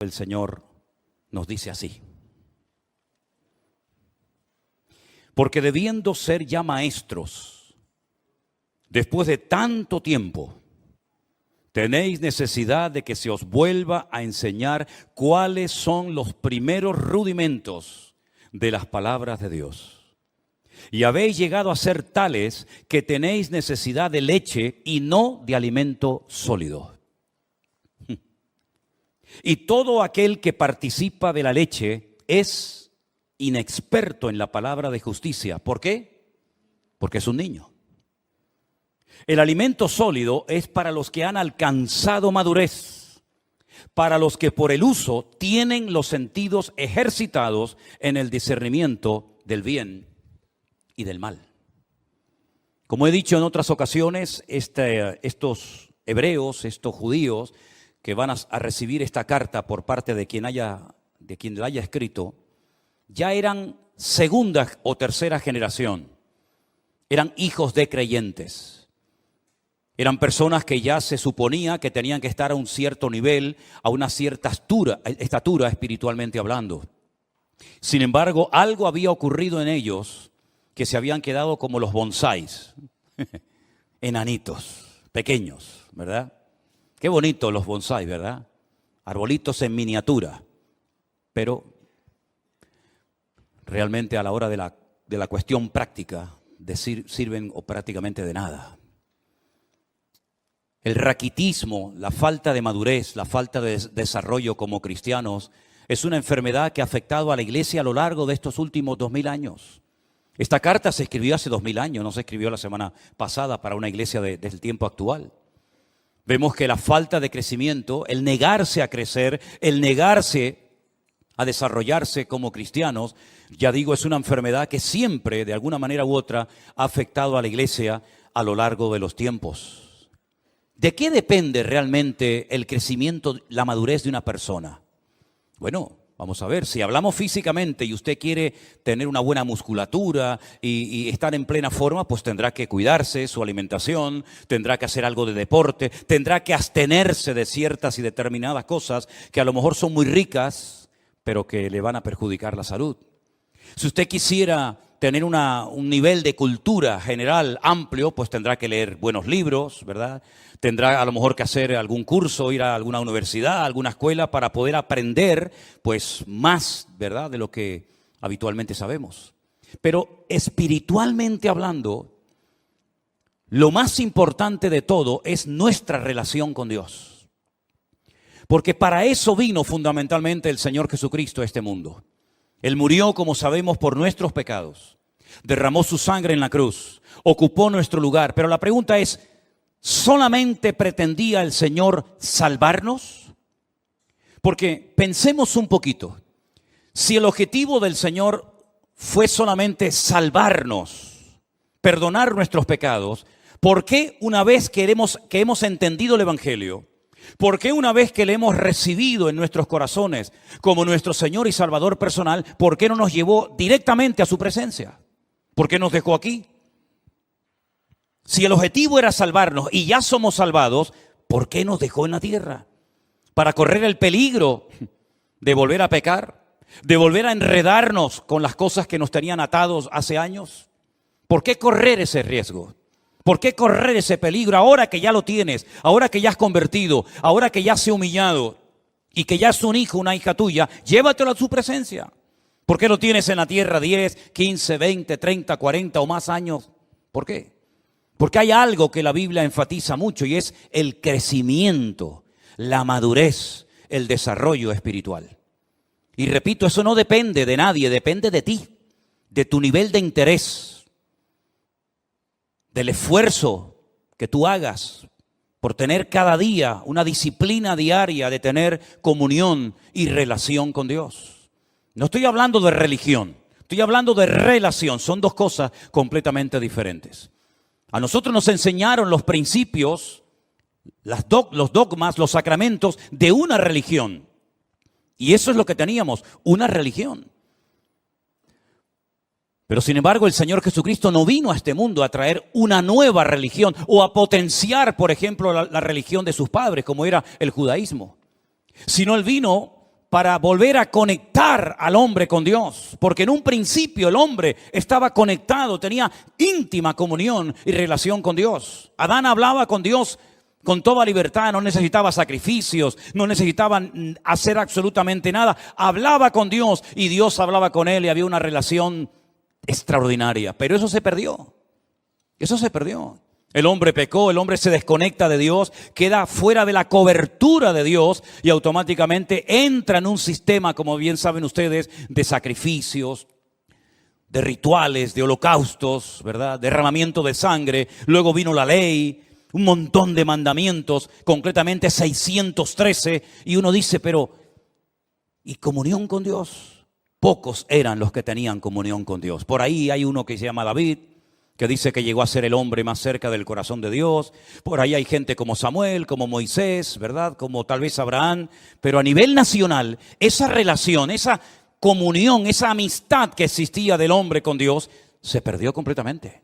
El Señor nos dice así: porque debiendo ser ya maestros, después de tanto tiempo, tenéis necesidad de que se os vuelva a enseñar cuáles son los primeros rudimentos de las palabras de Dios. Y habéis llegado a ser tales que tenéis necesidad de leche y no de alimento sólido. Y todo aquel que participa de la leche es inexperto en la palabra de justicia. ¿Por qué? Porque es un niño. El alimento sólido es para los que han alcanzado madurez, para los que por el uso tienen los sentidos ejercitados en el discernimiento del bien y del mal. Como he dicho en otras ocasiones, estos hebreos, estos judíos que van a recibir esta carta por parte de quien la haya escrito, ya eran segunda o tercera generación, eran hijos de creyentes, eran personas que ya se suponía que tenían que estar a un cierto nivel, a una cierta estatura espiritualmente hablando. Sin embargo, algo había ocurrido en ellos que se habían quedado como los bonsáis, enanitos, pequeños, ¿verdad? Qué bonitos los bonsáis, ¿verdad? Arbolitos en miniatura, pero realmente a la hora de la cuestión práctica sirven o prácticamente de nada. El raquitismo, la falta de madurez, la falta de desarrollo como cristianos es una enfermedad que ha afectado a la iglesia a lo largo de estos últimos 2000 años. Esta carta se escribió hace 2000 años, no se escribió la semana pasada para una iglesia del tiempo actual. Vemos que la falta de crecimiento, el negarse a crecer, el negarse a desarrollarse como cristianos, ya digo, es una enfermedad que siempre, de alguna manera u otra, ha afectado a la iglesia a lo largo de los tiempos. ¿De qué depende realmente el crecimiento, la madurez de una persona? Bueno, vamos a ver, si hablamos físicamente y usted quiere tener una buena musculatura y estar en plena forma, pues tendrá que cuidarse su alimentación, tendrá que hacer algo de deporte, tendrá que abstenerse de ciertas y determinadas cosas que a lo mejor son muy ricas, pero que le van a perjudicar la salud. Si usted quisiera tener un nivel de cultura general amplio, pues tendrá que leer buenos libros, ¿verdad? Tendrá a lo mejor que hacer algún curso, ir a alguna universidad, a alguna escuela para poder aprender pues más, ¿verdad?, de lo que habitualmente sabemos. Pero espiritualmente hablando, lo más importante de todo es nuestra relación con Dios. Porque para eso vino fundamentalmente el Señor Jesucristo a este mundo. Él murió, como sabemos, por nuestros pecados. Derramó su sangre en la cruz, ocupó nuestro lugar. Pero la pregunta es, ¿solamente pretendía el Señor salvarnos? Porque pensemos un poquito. Si el objetivo del Señor fue solamente salvarnos, perdonar nuestros pecados, ¿por qué una vez que hemos entendido el Evangelio, por qué una vez que le hemos recibido en nuestros corazones como nuestro Señor y Salvador personal, por qué no nos llevó directamente a su presencia? ¿Por qué nos dejó aquí? Si el objetivo era salvarnos y ya somos salvados, ¿por qué nos dejó en la tierra? ¿Para correr el peligro de volver a pecar? ¿De volver a enredarnos con las cosas que nos tenían atados hace años? ¿Por qué correr ese riesgo? ¿Por qué correr ese peligro ahora que ya lo tienes, ahora que ya has convertido, ahora que ya has humillado y que ya es un hijo, una hija tuya? Llévatelo a su presencia. ¿Por qué lo tienes en la tierra 10, 15, 20, 30, 40 o más años? ¿Por qué? Porque hay algo que la Biblia enfatiza mucho y es el crecimiento, la madurez, el desarrollo espiritual. Y repito, eso no depende de nadie, depende de ti, de tu nivel de interés, del esfuerzo que tú hagas por tener cada día una disciplina diaria de tener comunión y relación con Dios. No estoy hablando de religión, estoy hablando de relación. Son dos cosas completamente diferentes. A nosotros nos enseñaron los principios, los dogmas, los sacramentos de una religión. Y eso es lo que teníamos, una religión. Pero sin embargo el Señor Jesucristo no vino a este mundo a traer una nueva religión o a potenciar, por ejemplo, la religión de sus padres, como era el judaísmo. Sino Él vino para volver a conectar al hombre con Dios. Porque en un principio el hombre estaba conectado, tenía íntima comunión y relación con Dios. Adán hablaba con Dios con toda libertad, no necesitaba sacrificios, no necesitaba hacer absolutamente nada. Hablaba con Dios y Dios hablaba con él y había una relación extraordinaria. Pero eso se perdió. Eso se perdió. El hombre pecó, el hombre se desconecta de Dios, queda fuera de la cobertura de Dios y automáticamente entra en un sistema, como bien saben ustedes, de sacrificios, de rituales, de holocaustos, ¿verdad? Derramamiento de sangre. Luego vino la ley, un montón de mandamientos, concretamente 613, y uno dice, pero ¿y comunión con Dios? Pocos eran los que tenían comunión con Dios. Por ahí hay uno que se llama David, que dice que llegó a ser el hombre más cerca del corazón de Dios. Por ahí hay gente como Samuel, como Moisés, ¿verdad? Como tal vez Abraham. Pero a nivel nacional, esa relación, esa comunión, esa amistad que existía del hombre con Dios, se perdió completamente.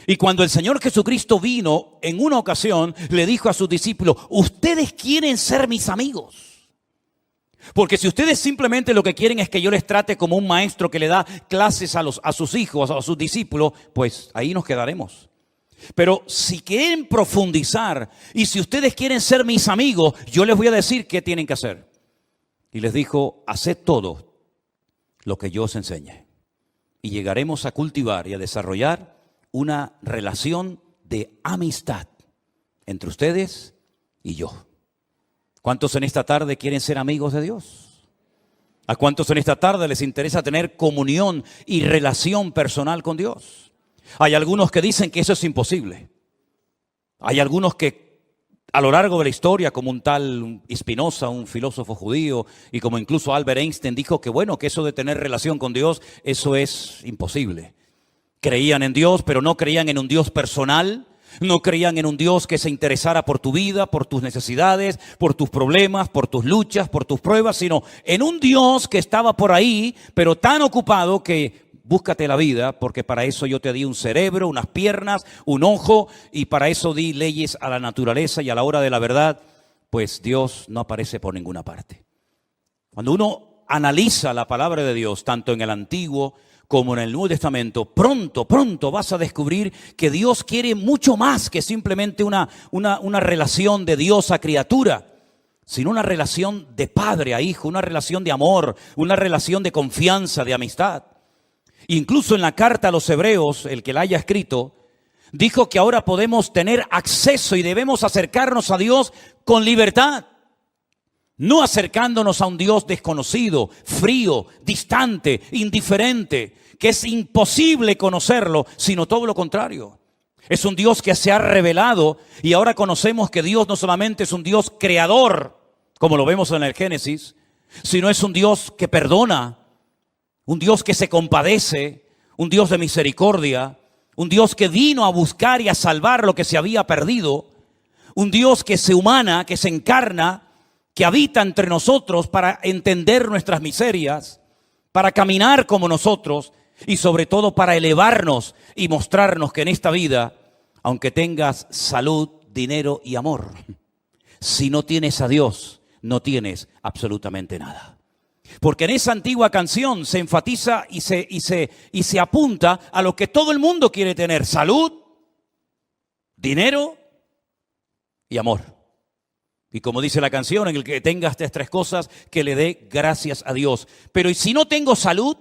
Y cuando el Señor Jesucristo vino, en una ocasión, le dijo a sus discípulos, ustedes quieren ser mis amigos. Porque si ustedes simplemente lo que quieren es que yo les trate como un maestro que le da clases a sus hijos, a sus discípulos, pues ahí nos quedaremos. Pero si quieren profundizar y si ustedes quieren ser mis amigos, yo les voy a decir qué tienen que hacer. Y les dijo, haced todo lo que yo os enseñe. Y llegaremos a cultivar y a desarrollar una relación de amistad entre ustedes y yo. ¿Cuántos en esta tarde quieren ser amigos de Dios? ¿A cuántos en esta tarde les interesa tener comunión y relación personal con Dios? Hay algunos que dicen que eso es imposible. Hay algunos que a lo largo de la historia, como un tal Spinoza, un filósofo judío, y como incluso Albert Einstein dijo que bueno, que eso de tener relación con Dios, eso es imposible. Creían en Dios, pero no creían en un Dios personal. No creían en un Dios que se interesara por tu vida, por tus necesidades, por tus problemas, por tus luchas, por tus pruebas, sino en un Dios que estaba por ahí, pero tan ocupado que búscate la vida, porque para eso yo te di un cerebro, unas piernas, un ojo, y para eso di leyes a la naturaleza, y a la hora de la verdad, pues Dios no aparece por ninguna parte. Cuando uno analiza la palabra de Dios, tanto en el Antiguo como en el Nuevo Testamento, pronto vas a descubrir que Dios quiere mucho más que simplemente una relación de Dios a criatura, sino una relación de padre a hijo, una relación de amor, una relación de confianza, de amistad. Incluso en la carta a los Hebreos, el que la haya escrito, dijo que ahora podemos tener acceso y debemos acercarnos a Dios con libertad. No acercándonos a un Dios desconocido, frío, distante, indiferente, que es imposible conocerlo, sino todo lo contrario. Es un Dios que se ha revelado y ahora conocemos que Dios no solamente es un Dios creador, como lo vemos en el Génesis, sino es un Dios que perdona, un Dios que se compadece, un Dios de misericordia, un Dios que vino a buscar y a salvar lo que se había perdido, un Dios que se humana, que se encarna, que habita entre nosotros para entender nuestras miserias, para caminar como nosotros y sobre todo para elevarnos y mostrarnos que en esta vida, aunque tengas salud, dinero y amor, si no tienes a Dios, no tienes absolutamente nada. Porque en esa antigua canción se enfatiza y se apunta a lo que todo el mundo quiere tener: salud, dinero y amor. Y como dice la canción, en el que tenga estas tres cosas, que le dé gracias a Dios. Pero ¿y si no tengo salud?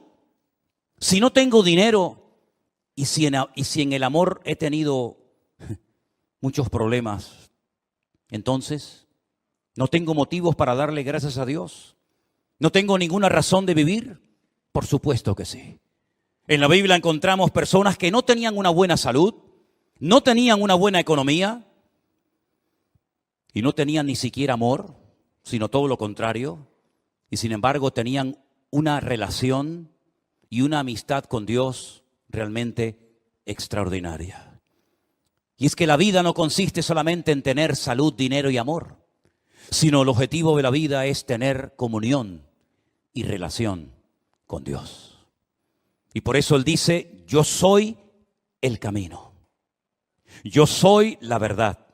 Si no tengo dinero, y si en el amor he tenido muchos problemas, entonces no tengo motivos para darle gracias a Dios. ¿No tengo ninguna razón de vivir? Por supuesto que sí. En la Biblia encontramos personas que no tenían una buena salud, no tenían una buena economía y no tenían ni siquiera amor, sino todo lo contrario. Y sin embargo tenían una relación y una amistad con Dios realmente extraordinaria. Y es que la vida no consiste solamente en tener salud, dinero y amor, sino el objetivo de la vida es tener comunión y relación con Dios. Y por eso Él dice: yo soy el camino, yo soy la verdad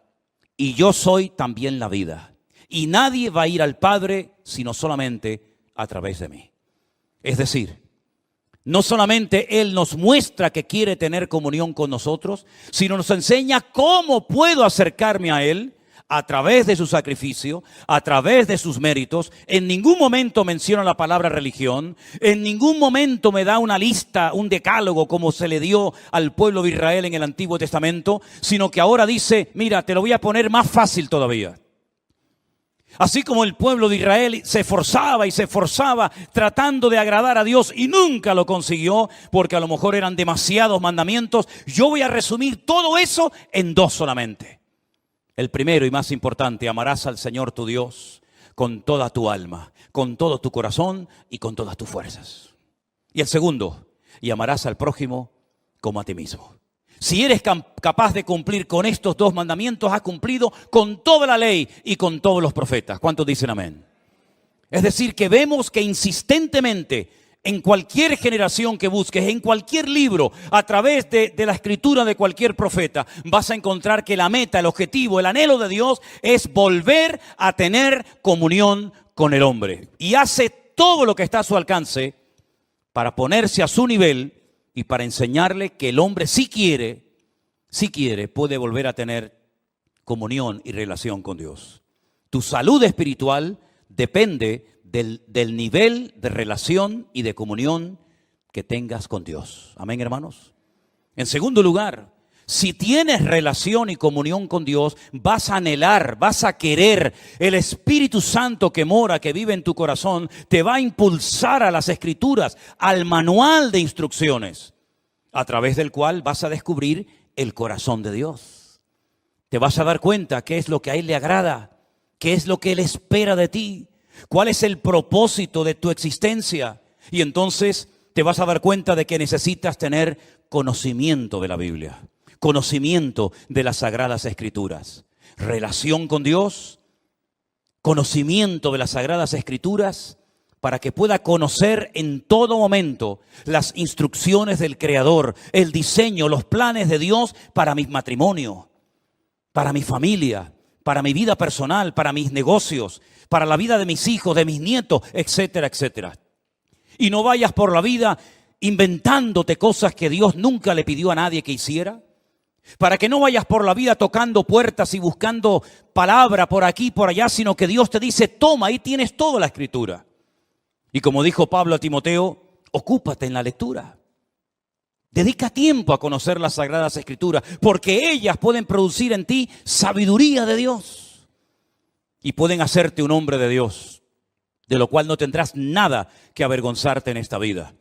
y yo soy también la vida. Y nadie va a ir al Padre sino solamente a través de mí. Es decir, no solamente Él nos muestra que quiere tener comunión con nosotros, sino nos enseña cómo puedo acercarme a Él a través de su sacrificio, a través de sus méritos. En ningún momento menciona la palabra religión, en ningún momento me da una lista, un decálogo como se le dio al pueblo de Israel en el Antiguo Testamento, sino que ahora dice, mira, te lo voy a poner más fácil todavía. Así como el pueblo de Israel se esforzaba y se esforzaba tratando de agradar a Dios y nunca lo consiguió porque a lo mejor eran demasiados mandamientos, yo voy a resumir todo eso en dos solamente. El primero y más importante, amarás al Señor tu Dios con toda tu alma, con todo tu corazón y con todas tus fuerzas. Y el segundo, y amarás al prójimo como a ti mismo. Si eres capaz de cumplir con estos dos mandamientos, has cumplido con toda la ley y con todos los profetas. ¿Cuántos dicen amén? Es decir, que vemos que insistentemente en cualquier generación que busques, en cualquier libro, a través de la escritura de cualquier profeta, vas a encontrar que la meta, el objetivo, el anhelo de Dios es volver a tener comunión con el hombre. Y hace todo lo que está a su alcance para ponerse a su nivel y para enseñarle que el hombre si quiere, puede volver a tener comunión y relación con Dios. Tu salud espiritual depende del nivel de relación y de comunión que tengas con Dios. Amén, hermanos. En segundo lugar, si tienes relación y comunión con Dios, vas a anhelar, vas a querer. El Espíritu Santo que mora, que vive en tu corazón, te va a impulsar a las Escrituras, al manual de instrucciones, a través del cual vas a descubrir el corazón de Dios. Te vas a dar cuenta qué es lo que a Él le agrada, qué es lo que Él espera de ti, cuál es el propósito de tu existencia. Y entonces te vas a dar cuenta de que necesitas tener conocimiento de la Biblia, conocimiento de las Sagradas Escrituras, relación con Dios, conocimiento de las Sagradas Escrituras, para que pueda conocer en todo momento las instrucciones del Creador, el diseño, los planes de Dios para mi matrimonio, para mi familia, para mi vida personal, para mis negocios, para la vida de mis hijos, de mis nietos, etcétera, etcétera. Y no vayas por la vida inventándote cosas que Dios nunca le pidió a nadie que hiciera. Para que no vayas por la vida tocando puertas y buscando palabra por aquí y por allá, sino que Dios te dice, toma, ahí tienes toda la Escritura. Y como dijo Pablo a Timoteo, ocúpate en la lectura. Dedica tiempo a conocer las Sagradas Escrituras, porque ellas pueden producir en ti sabiduría de Dios y pueden hacerte un hombre de Dios, de lo cual no tendrás nada que avergonzarte en esta vida.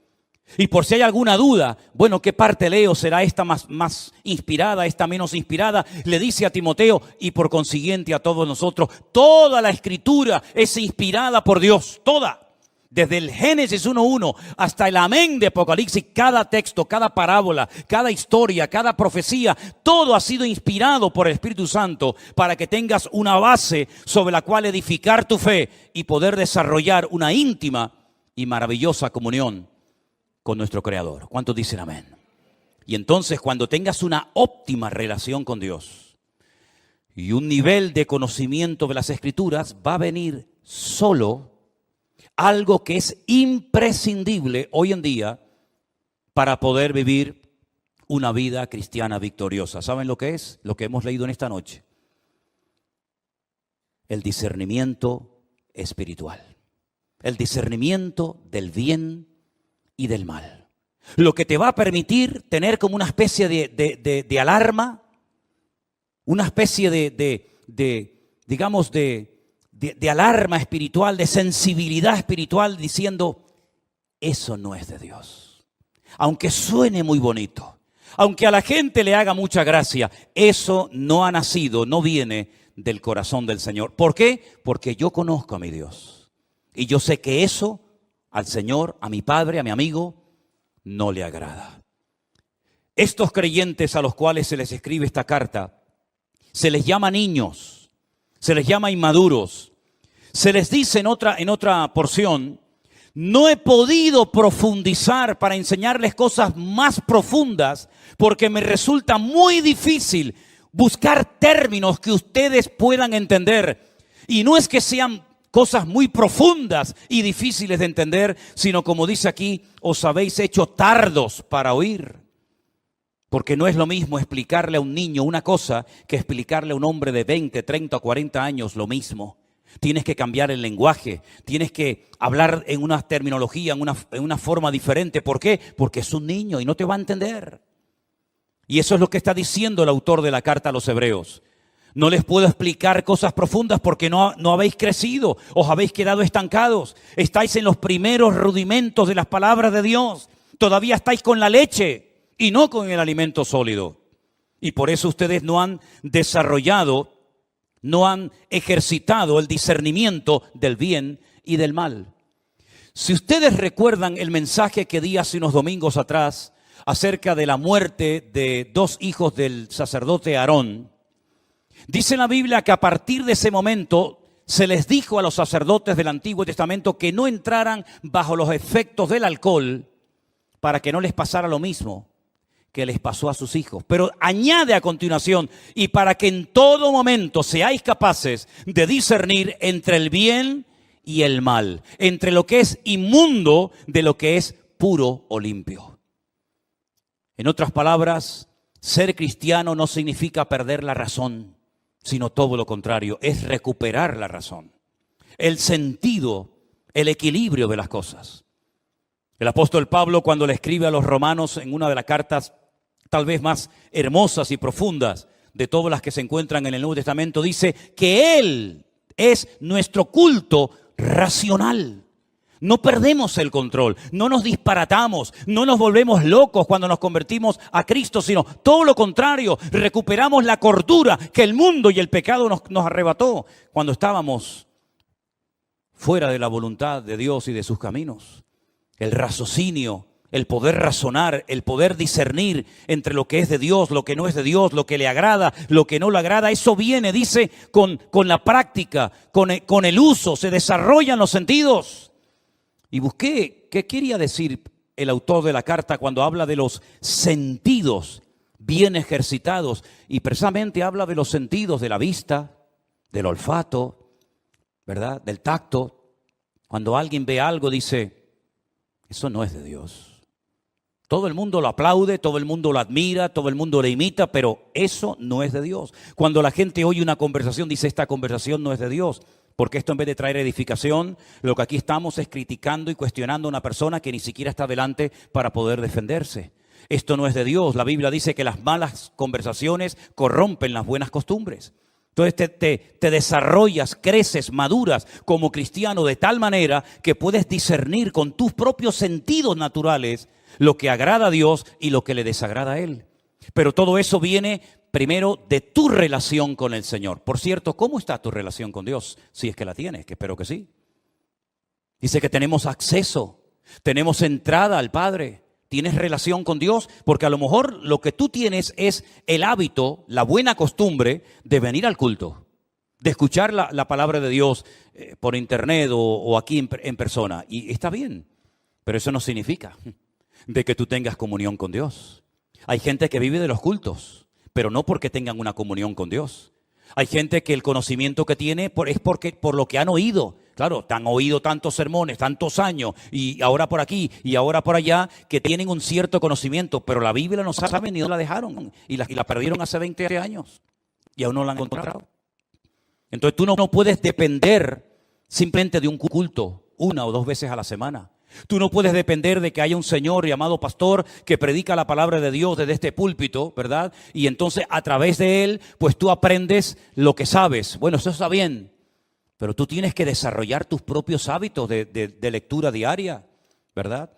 Y por si hay alguna duda, bueno, ¿qué parte leo? ¿Será esta más inspirada, esta menos inspirada? Le dice a Timoteo y por consiguiente a todos nosotros, toda la Escritura es inspirada por Dios, toda. Desde el Génesis 1:1 hasta el amén de Apocalipsis, cada texto, cada parábola, cada historia, cada profecía, todo ha sido inspirado por el Espíritu Santo para que tengas una base sobre la cual edificar tu fe y poder desarrollar una íntima y maravillosa comunión con nuestro Creador. ¿Cuántos dicen amén? Y entonces cuando tengas una óptima relación con Dios y un nivel de conocimiento de las Escrituras, va a venir solo algo que es imprescindible hoy en día para poder vivir una vida cristiana victoriosa. ¿Saben lo que es? Lo que hemos leído en esta noche. El discernimiento espiritual. El discernimiento del bien y del mal. Lo que te va a permitir tener como una especie de alarma, una especie de alarma espiritual, de sensibilidad espiritual, diciendo, eso no es de Dios. Aunque suene muy bonito, aunque a la gente le haga mucha gracia, eso no ha nacido, no viene del corazón del Señor. ¿Por qué? Porque yo conozco a mi Dios. Y yo sé que eso al Señor, a mi Padre, a mi amigo, no le agrada. Estos creyentes a los cuales se les escribe esta carta, se les llama niños, se les llama inmaduros. Se les dice en otra porción, no he podido profundizar para enseñarles cosas más profundas porque me resulta muy difícil buscar términos que ustedes puedan entender. Y no es que sean cosas muy profundas y difíciles de entender, sino como dice aquí, os habéis hecho tardos para oír. Porque no es lo mismo explicarle a un niño una cosa que explicarle a un hombre de 20, 30 o 40 años lo mismo. Tienes que cambiar el lenguaje, tienes que hablar en una terminología, en una forma diferente. ¿Por qué? Porque es un niño y no te va a entender. Y eso es lo que está diciendo el autor de la carta a los Hebreos. No les puedo explicar cosas profundas porque no habéis crecido, os habéis quedado estancados. Estáis en los primeros rudimentos de las palabras de Dios. Todavía estáis con la leche y no con el alimento sólido. Y por eso ustedes no han desarrollado, no han ejercitado el discernimiento del bien y del mal. Si ustedes recuerdan el mensaje que di hace unos domingos atrás acerca de la muerte de 2 hijos del sacerdote Aarón, dice la Biblia que a partir de ese momento se les dijo a los sacerdotes del Antiguo Testamento que no entraran bajo los efectos del alcohol para que no les pasara lo mismo que les pasó a sus hijos. Pero añade a continuación, y para que en todo momento seáis capaces de discernir entre el bien y el mal, entre lo que es inmundo de lo que es puro o limpio. En otras palabras, ser cristiano no significa perder la razón, sino todo lo contrario, es recuperar la razón, el sentido, el equilibrio de las cosas. El apóstol Pablo, cuando le escribe a los romanos en una de las cartas tal vez más hermosas y profundas de todas las que se encuentran en el Nuevo Testamento, dice que Él es nuestro culto racional. No perdemos el control, no nos disparatamos, no nos volvemos locos cuando nos convertimos a Cristo, sino todo lo contrario, recuperamos la cordura que el mundo y el pecado nos arrebató cuando estábamos fuera de la voluntad de Dios y de sus caminos. El raciocinio, el poder razonar, el poder discernir entre lo que es de Dios, lo que no es de Dios, lo que le agrada, lo que no le agrada, eso viene, dice, con la práctica, con el uso, se desarrollan los sentidos. Y busqué qué quería decir el autor de la carta cuando habla de los sentidos bien ejercitados, y precisamente habla de los sentidos de la vista, del olfato, ¿verdad? Del tacto. Cuando alguien ve algo dice, eso no es de Dios. Todo el mundo lo aplaude, todo el mundo lo admira, todo el mundo le imita, pero eso no es de Dios. Cuando la gente oye una conversación, dice, esta conversación no es de Dios. Porque esto, en vez de traer edificación, lo que aquí estamos es criticando y cuestionando a una persona que ni siquiera está delante para poder defenderse. Esto no es de Dios. La Biblia dice que las malas conversaciones corrompen las buenas costumbres. Entonces te desarrollas, creces, maduras como cristiano de tal manera que puedes discernir con tus propios sentidos naturales lo que agrada a Dios y lo que le desagrada a Él. Pero todo eso viene primero de tu relación con el Señor. Por cierto, ¿cómo está tu relación con Dios? Si es que la tienes, que espero que sí. Dice que tenemos acceso, tenemos entrada al Padre. ¿Tienes relación con Dios? Porque a lo mejor lo que tú tienes es el hábito, la buena costumbre de venir al culto, de escuchar la palabra de Dios por internet o aquí en persona. Y está bien, pero eso no significa de que tú tengas comunión con Dios. Hay gente que vive de los cultos, pero no porque tengan una comunión con Dios. Hay gente que el conocimiento que tiene es por lo que han oído. Claro, te han oído tantos sermones, tantos años, y ahora por aquí y ahora por allá, que tienen un cierto conocimiento, pero la Biblia no saben ni dónde la dejaron, y la perdieron hace 20 años, y aún no la han encontrado. Entonces tú no puedes depender simplemente de un culto 1 o 2 veces a la semana. Tú no puedes depender de que haya un señor llamado pastor que predica la palabra de Dios desde este púlpito, ¿verdad? Y entonces a través de él, pues tú aprendes lo que sabes. Bueno, eso está bien, pero tú tienes que desarrollar tus propios hábitos de lectura diaria, ¿verdad?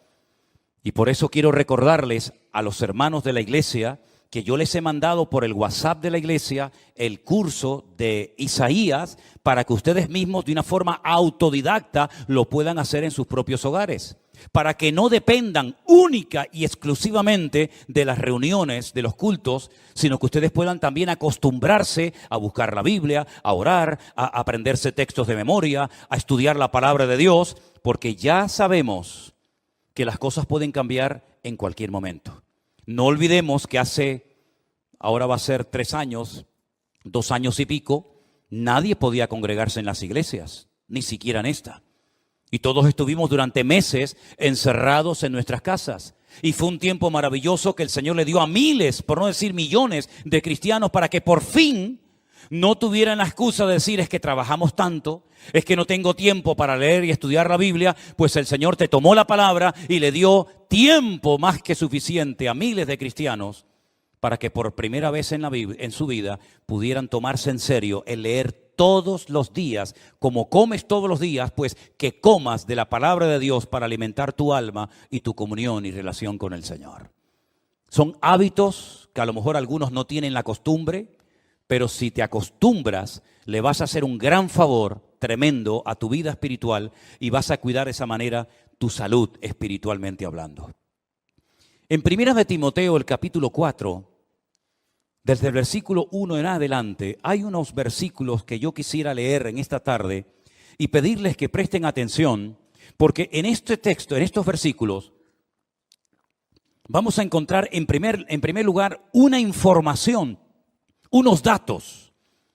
Y por eso quiero recordarles a los hermanos de la iglesia que yo les he mandado por el WhatsApp de la iglesia el curso de Isaías para que ustedes mismos de una forma autodidacta lo puedan hacer en sus propios hogares, para que no dependan única y exclusivamente de las reuniones, de los cultos, sino que ustedes puedan también acostumbrarse a buscar la Biblia, a orar, a aprenderse textos de memoria, a estudiar la palabra de Dios, porque ya sabemos que las cosas pueden cambiar en cualquier momento. No olvidemos que ahora va a ser 3 años, 2 años y pico, nadie podía congregarse en las iglesias. ni siquiera en esta. Y todos estuvimos durante meses encerrados en nuestras casas. Y fue un tiempo maravilloso que el Señor le dio a miles, por no decir millones, de cristianos para que por fin no tuvieran la excusa de decir: es que trabajamos tanto, es que no tengo tiempo para leer y estudiar la Biblia. Pues el Señor te tomó la palabra y le dio tiempo más que suficiente a miles de cristianos para que por primera vez en su vida pudieran tomarse en serio el leer todos los días, como comes todos los días, pues que comas de la palabra de Dios para alimentar tu alma y tu comunión y relación con el Señor. Son hábitos que a lo mejor algunos no tienen la costumbre, pero si te acostumbras, le vas a hacer un gran favor tremendo a tu vida espiritual y vas a cuidar de esa manera tu salud espiritualmente hablando. En 1 de Timoteo, el capítulo 4, desde el versículo 1 en adelante, hay unos versículos que yo quisiera leer en esta tarde y pedirles que presten atención, porque en este texto, en estos versículos, vamos a encontrar en primer lugar una información, unos datos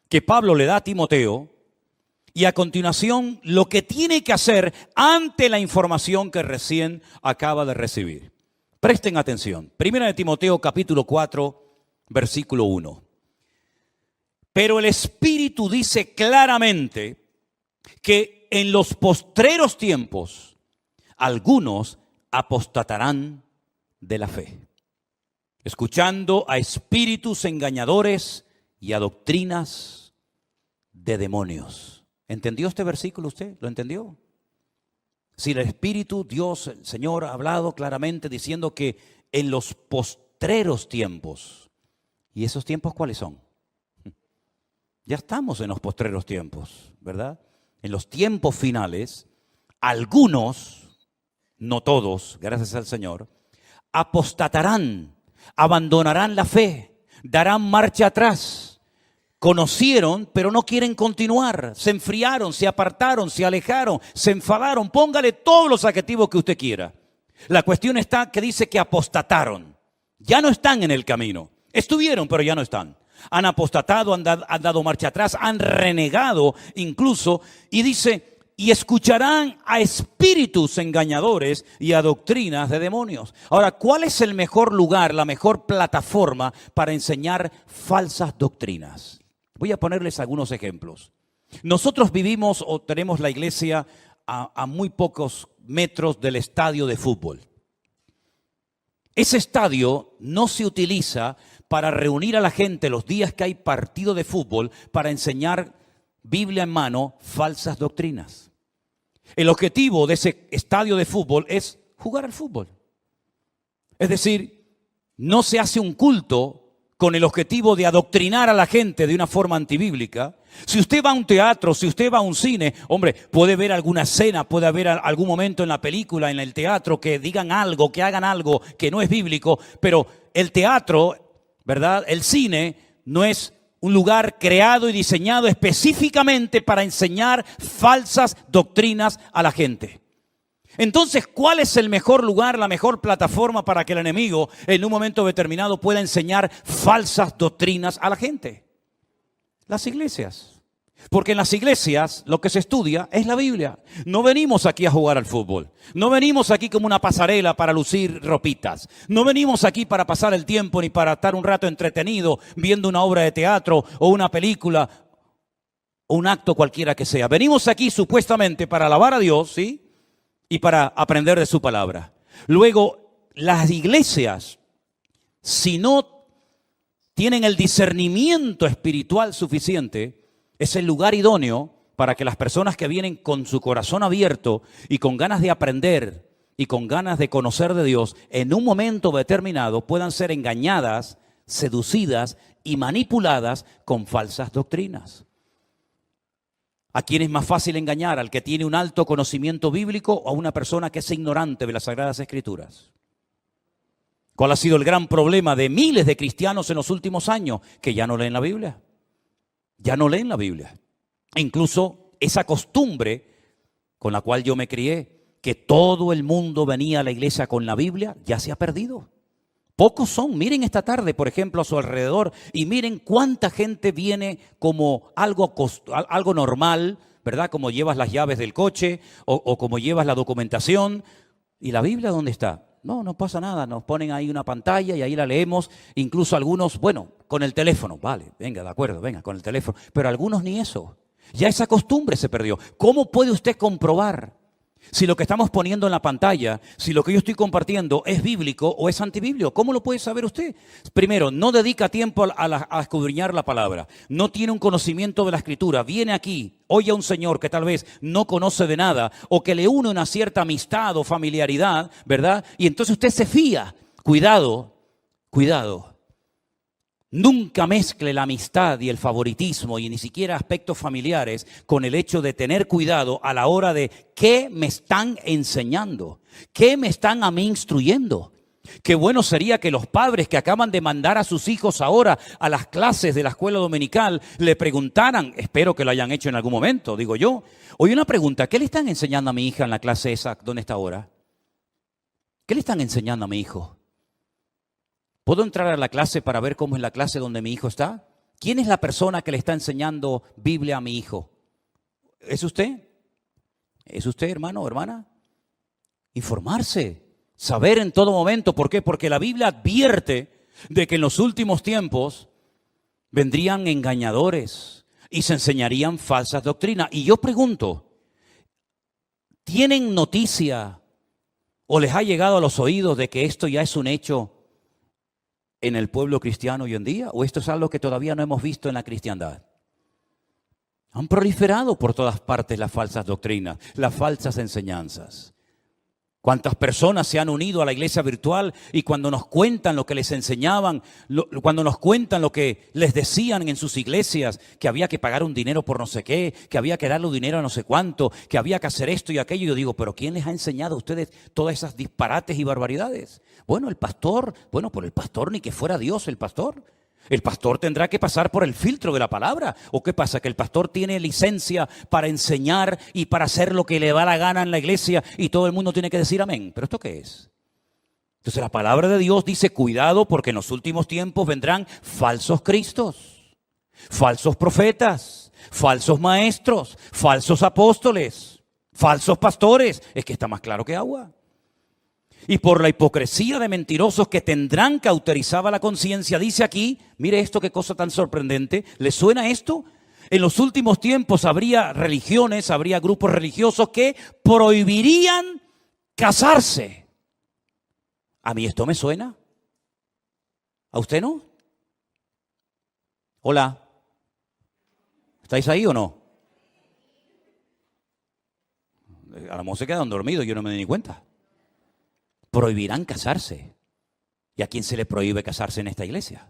que Pablo le da a Timoteo, y a continuación lo que tiene que hacer ante la información que recién acaba de recibir. Presten atención. 1 de Timoteo capítulo 4, versículo 1. Pero el Espíritu dice claramente que en los postreros tiempos algunos apostatarán de la fe, escuchando a espíritus engañadores y a doctrinas de demonios. ¿Entendió este versículo usted? ¿Lo entendió? Si el Espíritu, Dios, el Señor ha hablado claramente diciendo que en los postreros tiempos. ¿Y esos tiempos cuáles son? Ya estamos en los postreros tiempos, ¿verdad? En los tiempos finales, algunos, no todos, gracias al Señor, apostatarán, abandonarán la fe, darán marcha atrás. Conocieron, pero no quieren continuar. Se enfriaron, se apartaron, se alejaron, se enfadaron. Póngale todos los adjetivos que usted quiera. La cuestión está que dice que apostataron. Ya no están en el camino. Estuvieron, pero ya no están. Han apostatado, han dado marcha atrás, han renegado incluso. Y dice, y escucharán a espíritus engañadores y a doctrinas de demonios. Ahora, ¿cuál es el mejor lugar, la mejor plataforma para enseñar falsas doctrinas? Voy a ponerles algunos ejemplos. Nosotros vivimos o tenemos la iglesia a muy pocos metros del estadio de fútbol. Ese estadio no se utiliza para reunir a la gente los días que hay partido de fútbol para enseñar Biblia en mano falsas doctrinas. El objetivo de ese estadio de fútbol es jugar al fútbol. Es decir, no se hace un culto con el objetivo de adoctrinar a la gente de una forma antibíblica. Si usted va a un teatro, si usted va a un cine, hombre, puede ver alguna escena, puede haber algún momento en la película, en el teatro, que digan algo, que hagan algo que no es bíblico, pero el teatro, ¿verdad? El cine no es un lugar creado y diseñado específicamente para enseñar falsas doctrinas a la gente. Entonces, ¿cuál es el mejor lugar, la mejor plataforma para que el enemigo en un momento determinado pueda enseñar falsas doctrinas a la gente? Las iglesias. Porque en las iglesias lo que se estudia es la Biblia. No venimos aquí a jugar al fútbol. No venimos aquí como una pasarela para lucir ropitas. No venimos aquí para pasar el tiempo ni para estar un rato entretenido viendo una obra de teatro o una película o un acto cualquiera que sea. Venimos aquí supuestamente para alabar a Dios, ¿sí? Y para aprender de su palabra. Luego, las iglesias, si no tienen el discernimiento espiritual suficiente, es el lugar idóneo para que las personas que vienen con su corazón abierto y con ganas de aprender y con ganas de conocer de Dios, en un momento determinado puedan ser engañadas, seducidas y manipuladas con falsas doctrinas. ¿A quién es más fácil engañar? ¿Al que tiene un alto conocimiento bíblico o a una persona que es ignorante de las Sagradas Escrituras? ¿Cuál ha sido el gran problema de miles de cristianos en los últimos años? Que ya no leen la Biblia. Ya no leen la Biblia. E incluso esa costumbre con la cual yo me crié, que todo el mundo venía a la iglesia con la Biblia, ya se ha perdido. Pocos son. Miren esta tarde, por ejemplo, a su alrededor y miren cuánta gente viene como algo normal, ¿verdad? Como llevas las llaves del coche o como llevas la documentación. ¿Y la Biblia dónde está? No, no pasa nada, nos ponen ahí una pantalla y ahí la leemos, incluso algunos, bueno, con el teléfono, vale, venga, de acuerdo, venga, con el teléfono, pero algunos ni eso. Ya esa costumbre se perdió. ¿Cómo puede usted comprobar si lo que estamos poniendo en la pantalla, si lo que yo estoy compartiendo es bíblico o es antibíblico? ¿Cómo lo puede saber usted? Primero, no dedica tiempo a escudriñar la palabra, no tiene un conocimiento de la Escritura, viene aquí, oye a un señor que tal vez no conoce de nada o que le une una cierta amistad o familiaridad, ¿verdad? Y entonces usted se fía. Cuidado, cuidado. Nunca mezcle la amistad y el favoritismo y ni siquiera aspectos familiares con el hecho de tener cuidado a la hora de qué me están enseñando, qué me están a mí instruyendo. Qué bueno sería que los padres que acaban de mandar a sus hijos ahora a las clases de la escuela dominical le preguntaran, espero que lo hayan hecho en algún momento, digo yo. Oye, una pregunta, ¿qué le están enseñando a mi hija en la clase esa donde está ahora? ¿Qué le están enseñando a mi hijo? ¿Puedo entrar a la clase para ver cómo es la clase donde mi hijo está? ¿Quién es la persona que le está enseñando Biblia a mi hijo? ¿Es usted? ¿Es usted, hermano o hermana? Informarse, saber en todo momento. ¿Por qué? Porque la Biblia advierte de que en los últimos tiempos vendrían engañadores y se enseñarían falsas doctrinas. Y yo pregunto, ¿tienen noticia o les ha llegado a los oídos de que esto ya es un hecho en el pueblo cristiano hoy en día? ¿O esto es algo que todavía no hemos visto en la cristiandad? Han proliferado por todas partes las falsas doctrinas, las falsas enseñanzas. ¿Cuántas personas se han unido a la iglesia virtual y cuando nos cuentan lo que les enseñaban, cuando nos cuentan lo que les decían en sus iglesias, que había que pagar un dinero por no sé qué, que había que darle dinero a no sé cuánto, que había que hacer esto y aquello? Yo digo, ¿pero quién les ha enseñado a ustedes todas esas disparates y barbaridades? Bueno, el pastor, por el pastor ni que fuera Dios el pastor. El pastor tendrá que pasar por el filtro de la palabra. ¿O qué pasa? ¿Que el pastor tiene licencia para enseñar y para hacer lo que le da la gana en la iglesia y todo el mundo tiene que decir amén? ¿Pero esto qué es? Entonces la palabra de Dios dice, cuidado porque en los últimos tiempos vendrán falsos cristos, falsos profetas, falsos maestros, falsos apóstoles, falsos pastores. Es que está más claro que agua. Y por la hipocresía de mentirosos que tendrán cauterizada la conciencia, dice aquí, mire esto, qué cosa tan sorprendente, ¿le suena esto? En los últimos tiempos habría religiones, habría grupos religiosos que prohibirían casarse. ¿A mí esto me suena? ¿A usted no? Hola. ¿Estáis ahí o no? A lo mejor se quedan dormidos, yo no me di ni cuenta. Prohibirán casarse. ¿Y a quién se le prohíbe casarse en esta iglesia?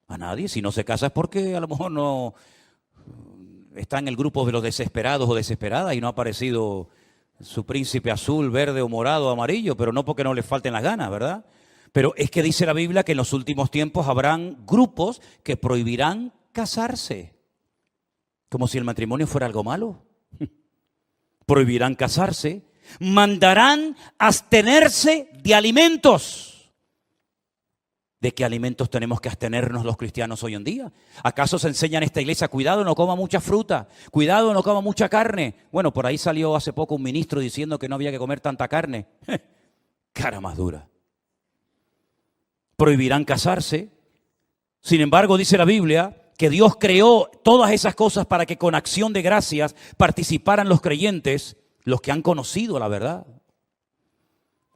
A nadie. Si no se casa es porque a lo mejor no está en el grupo de los desesperados o desesperadas y no ha aparecido su príncipe azul, verde o morado o amarillo, pero no porque no le falten las ganas, ¿verdad? Pero es que dice la Biblia que en los últimos tiempos habrán grupos que prohibirán casarse. Como si el matrimonio fuera algo malo. Prohibirán casarse. Mandarán abstenerse de alimentos. ¿De qué alimentos tenemos que abstenernos los cristianos hoy en día? ¿Acaso se enseña en esta iglesia, cuidado, no coma mucha fruta, cuidado, no coma mucha carne? Bueno, por ahí salió hace poco un ministro diciendo que no había que comer tanta carne. Cara más dura. Prohibirán casarse. Sin embargo, dice la Biblia que Dios creó todas esas cosas para que con acción de gracias participaran los creyentes, los que han conocido la verdad.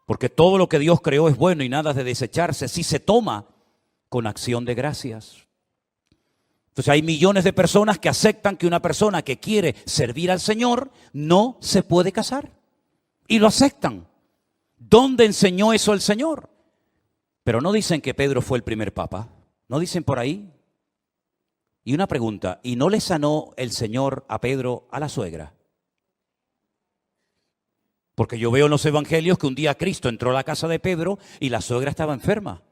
Porque todo lo que Dios creó es bueno y nada es de desecharse si se toma con acción de gracias. Entonces hay millones de personas que aceptan que una persona que quiere servir al Señor no se puede casar. Y lo aceptan. ¿Dónde enseñó eso el Señor? Pero no dicen que Pedro fue el primer papa. ¿No dicen por ahí? Y una pregunta, ¿y no le sanó el Señor a Pedro a la suegra? Porque yo veo en los evangelios que un día Cristo entró a la casa de Pedro y la suegra estaba enferma.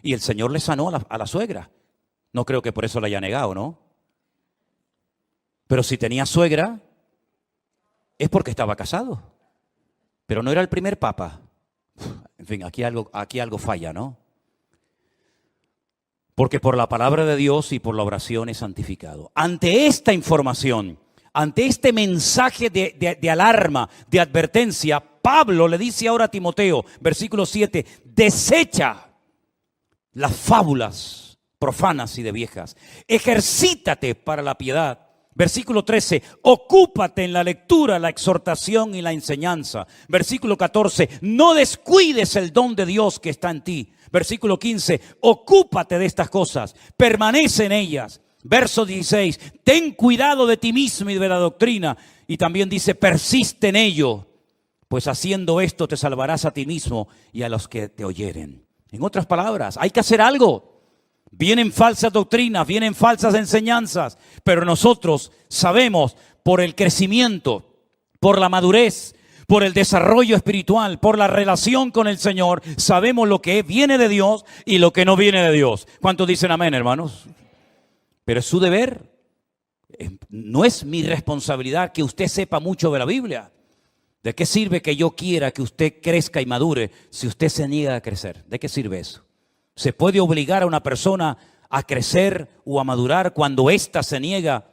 Y el Señor le sanó a la suegra. No creo que por eso la haya negado, ¿no? Pero si tenía suegra, es porque estaba casado. Pero no era el primer papa. En fin, aquí algo falla, ¿no? Porque por la palabra de Dios y por la oración es santificado. Ante esta información, ante este mensaje de alarma, de advertencia, Pablo le dice ahora a Timoteo, versículo 7, desecha las fábulas profanas y de viejas. Ejercítate para la piedad. Versículo 13, ocúpate en la lectura, la exhortación y la enseñanza. Versículo 14, no descuides el don de Dios que está en ti. Versículo 15, ocúpate de estas cosas, permanece en ellas. Verso 16, ten cuidado de ti mismo y de la doctrina. Y también dice, persiste en ello, pues haciendo esto te salvarás a ti mismo y a los que te oyeren. En otras palabras, hay que hacer algo. Vienen falsas doctrinas, vienen falsas enseñanzas, pero nosotros sabemos por el crecimiento, por la madurez, por el desarrollo espiritual, por la relación con el Señor, sabemos lo que viene de Dios y lo que no viene de Dios. ¿Cuántos dicen amén, hermanos? Pero es su deber. No es mi responsabilidad que usted sepa mucho de la Biblia. ¿De qué sirve que yo quiera que usted crezca y madure si usted se niega a crecer? ¿De qué sirve eso? ¿Se puede obligar a una persona a crecer o a madurar cuando ésta se niega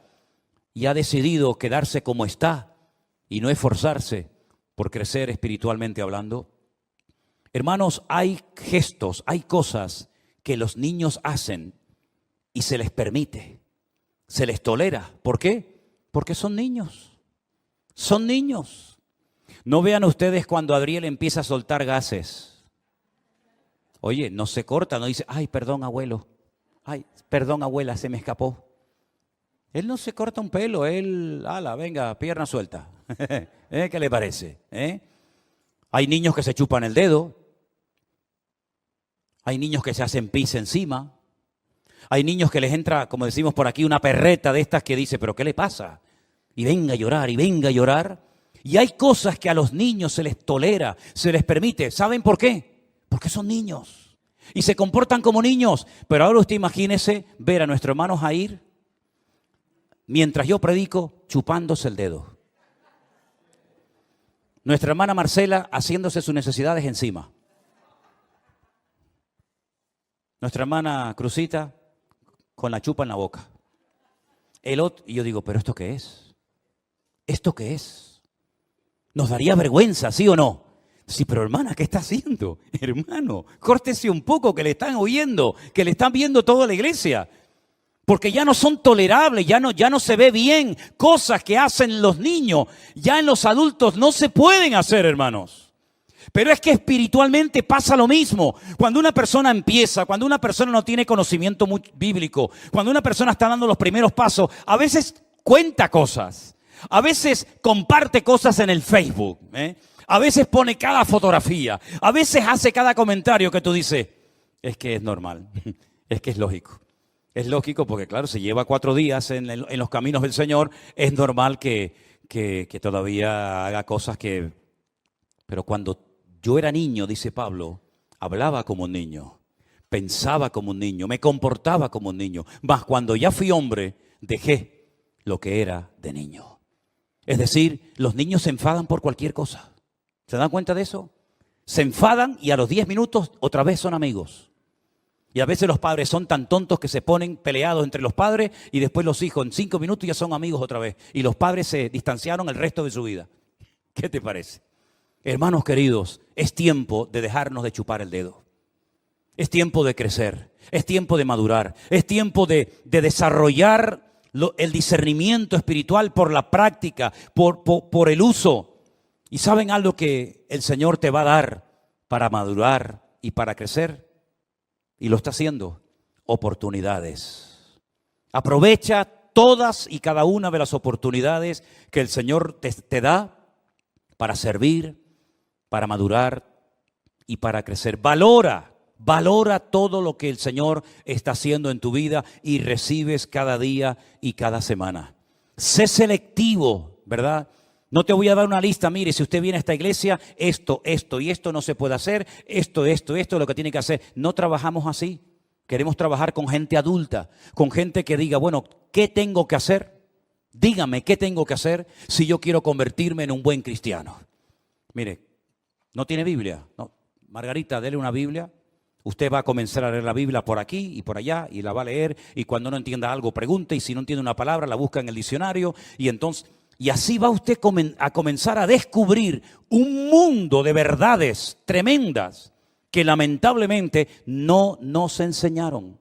y ha decidido quedarse como está y no esforzarse por crecer espiritualmente hablando? Hermanos, hay gestos, hay cosas que los niños hacen y se les permite, se les tolera. ¿Por qué? Porque son niños. Son niños. No vean ustedes cuando Adriel empieza a soltar gases. Oye, no se corta, no dice, ay, perdón, abuelo. Ay, perdón, abuela, se me escapó. Él no se corta un pelo, él, ala, venga, pierna suelta. ¿Qué le parece? Hay niños que se chupan el dedo. Hay niños que se hacen pis encima. Hay niños que les entra, como decimos por aquí, una perreta de estas que dice, ¿pero qué le pasa? Y venga a llorar, y venga a llorar. Y hay cosas que a los niños se les tolera, se les permite. ¿Saben por qué? Porque son niños y se comportan como niños. Pero ahora usted imagínese ver a nuestro hermano Jair, mientras yo predico, chupándose el dedo. Nuestra hermana Marcela haciéndose sus necesidades encima. Nuestra hermana Cruzita con la chupa en la boca. El otro, y yo digo, ¿pero esto qué es? ¿Esto qué es? Nos daría vergüenza, ¿sí o no? Sí, pero hermana, ¿qué está haciendo? Hermano, córtese un poco, que le están oyendo, que le están viendo toda la iglesia. Porque ya no son tolerables, ya no se ve bien. Cosas que hacen los niños, ya en los adultos no se pueden hacer, hermanos. Pero es que espiritualmente pasa lo mismo. Cuando una persona empieza, cuando una persona no tiene conocimiento bíblico, cuando una persona está dando los primeros pasos, a veces cuenta cosas, a veces comparte cosas en el Facebook, a veces pone cada fotografía, a veces hace cada comentario que tú dices, es que es normal, es que es lógico. Es lógico porque, claro, se lleva 4 días en los caminos del Señor, es normal que todavía haga cosas que... Pero cuando yo era niño, dice Pablo, hablaba como un niño, pensaba como un niño, me comportaba como un niño. Mas cuando ya fui hombre, dejé lo que era de niño. Es decir, los niños se enfadan por cualquier cosa. ¿Se dan cuenta de eso? Se enfadan y a los 10 minutos otra vez son amigos. Y a veces los padres son tan tontos que se ponen peleados entre los padres y después los hijos en 5 minutos ya son amigos otra vez. Y los padres se distanciaron el resto de su vida. ¿Qué te parece? Hermanos queridos, es tiempo de dejarnos de chupar el dedo. Es tiempo de crecer, es tiempo de madurar, es tiempo de desarrollar el discernimiento espiritual por la práctica, por el uso. ¿Y saben algo que el Señor te va a dar para madurar y para crecer? Y lo está haciendo, oportunidades. Aprovecha todas y cada una de las oportunidades que el Señor te da para servir, para madurar y para crecer. Valora todo lo que el Señor está haciendo en tu vida y recibes cada día y cada semana. Sé selectivo, ¿verdad? No te voy a dar una lista, mire, si usted viene a esta iglesia, esto y esto no se puede hacer, esto es lo que tiene que hacer. No trabajamos así. Queremos trabajar con gente adulta, con gente que diga, bueno, ¿qué tengo que hacer? Dígame, ¿qué tengo que hacer si yo quiero convertirme en un buen cristiano? Mire, ¿no tiene Biblia? No. Margarita, dele una Biblia. Usted va a comenzar a leer la Biblia por aquí y por allá y la va a leer, y cuando no entienda algo pregunte, y si no entiende una palabra la busca en el diccionario, y así va usted a comenzar a descubrir un mundo de verdades tremendas que lamentablemente no nos enseñaron.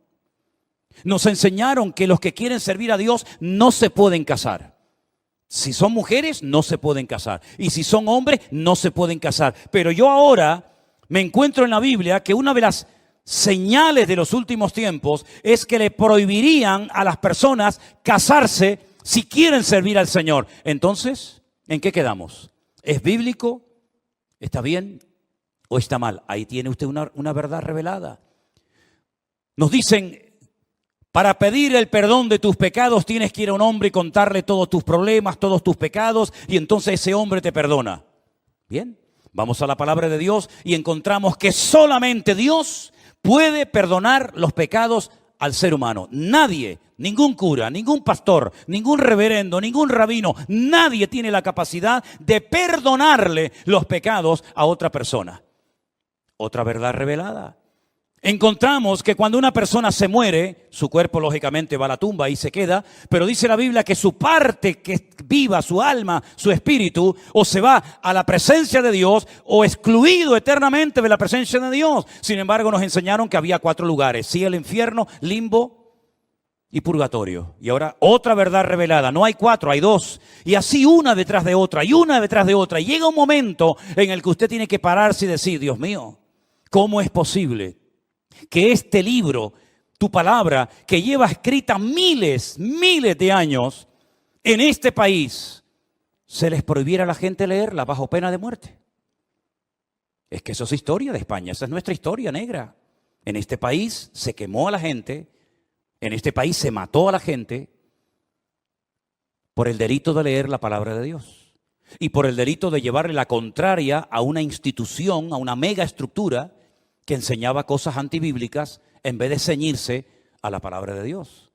Nos enseñaron que los que quieren servir a Dios no se pueden casar. Si son mujeres, no se pueden casar. Y si son hombres, no se pueden casar. Pero yo ahora me encuentro en la Biblia que una de las señales de los últimos tiempos es que le prohibirían a las personas casarse si quieren servir al Señor. Entonces, ¿en qué quedamos? ¿Es bíblico? ¿Está bien o está mal? Ahí tiene usted una verdad revelada. Nos dicen, para pedir el perdón de tus pecados tienes que ir a un hombre y contarle todos tus problemas, todos tus pecados, y entonces ese hombre te perdona. Bien, vamos a la palabra de Dios y encontramos que solamente Dios puede perdonar los pecados al ser humano. Nadie, ningún cura, ningún pastor, ningún reverendo, ningún rabino, nadie tiene la capacidad de perdonarle los pecados a otra persona. Otra verdad revelada. Encontramos que cuando una persona se muere, su cuerpo lógicamente va a la tumba y se queda, pero dice la Biblia que su parte que viva, su alma, su espíritu, o se va a la presencia de Dios o excluido eternamente de la presencia de Dios. Sin embargo, nos enseñaron que había 4 lugares: cielo, infierno, limbo y purgatorio. Y ahora otra verdad revelada: no hay 4, hay 2. Y así una detrás de otra y una detrás de otra. Y llega un momento en el que usted tiene que pararse y decir: Dios mío, ¿cómo es posible que este libro, tu palabra, que lleva escrita miles de años en este país, se les prohibiera a la gente leerla bajo pena de muerte? Es que eso es historia de España, esa es nuestra historia negra. En este país se quemó a la gente, en este país se mató a la gente por el delito de leer la palabra de Dios y por el delito de llevarle la contraria a una institución, a una mega estructura que enseñaba cosas antibíblicas en vez de ceñirse a la palabra de Dios.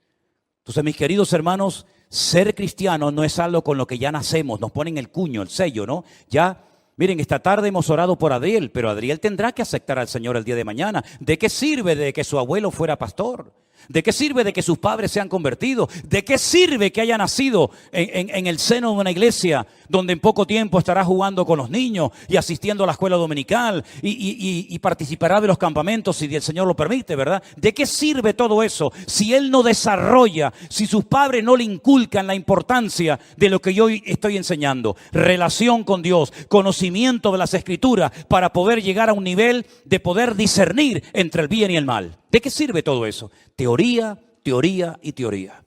Entonces, mis queridos hermanos, ser cristiano no es algo con lo que ya nacemos, nos ponen el cuño, el sello, ¿no? Ya, miren, esta tarde hemos orado por Adriel, pero Adriel tendrá que aceptar al Señor el día de mañana. ¿De qué sirve de que su abuelo fuera pastor? ¿De qué sirve de que sus padres se han convertido? ¿De qué sirve que haya nacido en el seno de una iglesia donde en poco tiempo estará jugando con los niños y asistiendo a la escuela dominical y participará de los campamentos si el Señor lo permite, ¿verdad? ¿De qué sirve todo eso si él no desarrolla, si sus padres no le inculcan la importancia de lo que yo estoy enseñando? Relación con Dios, conocimiento de las Escrituras para poder llegar a un nivel de poder discernir entre el bien y el mal. ¿De qué sirve todo eso? Teoría, teoría y teoría.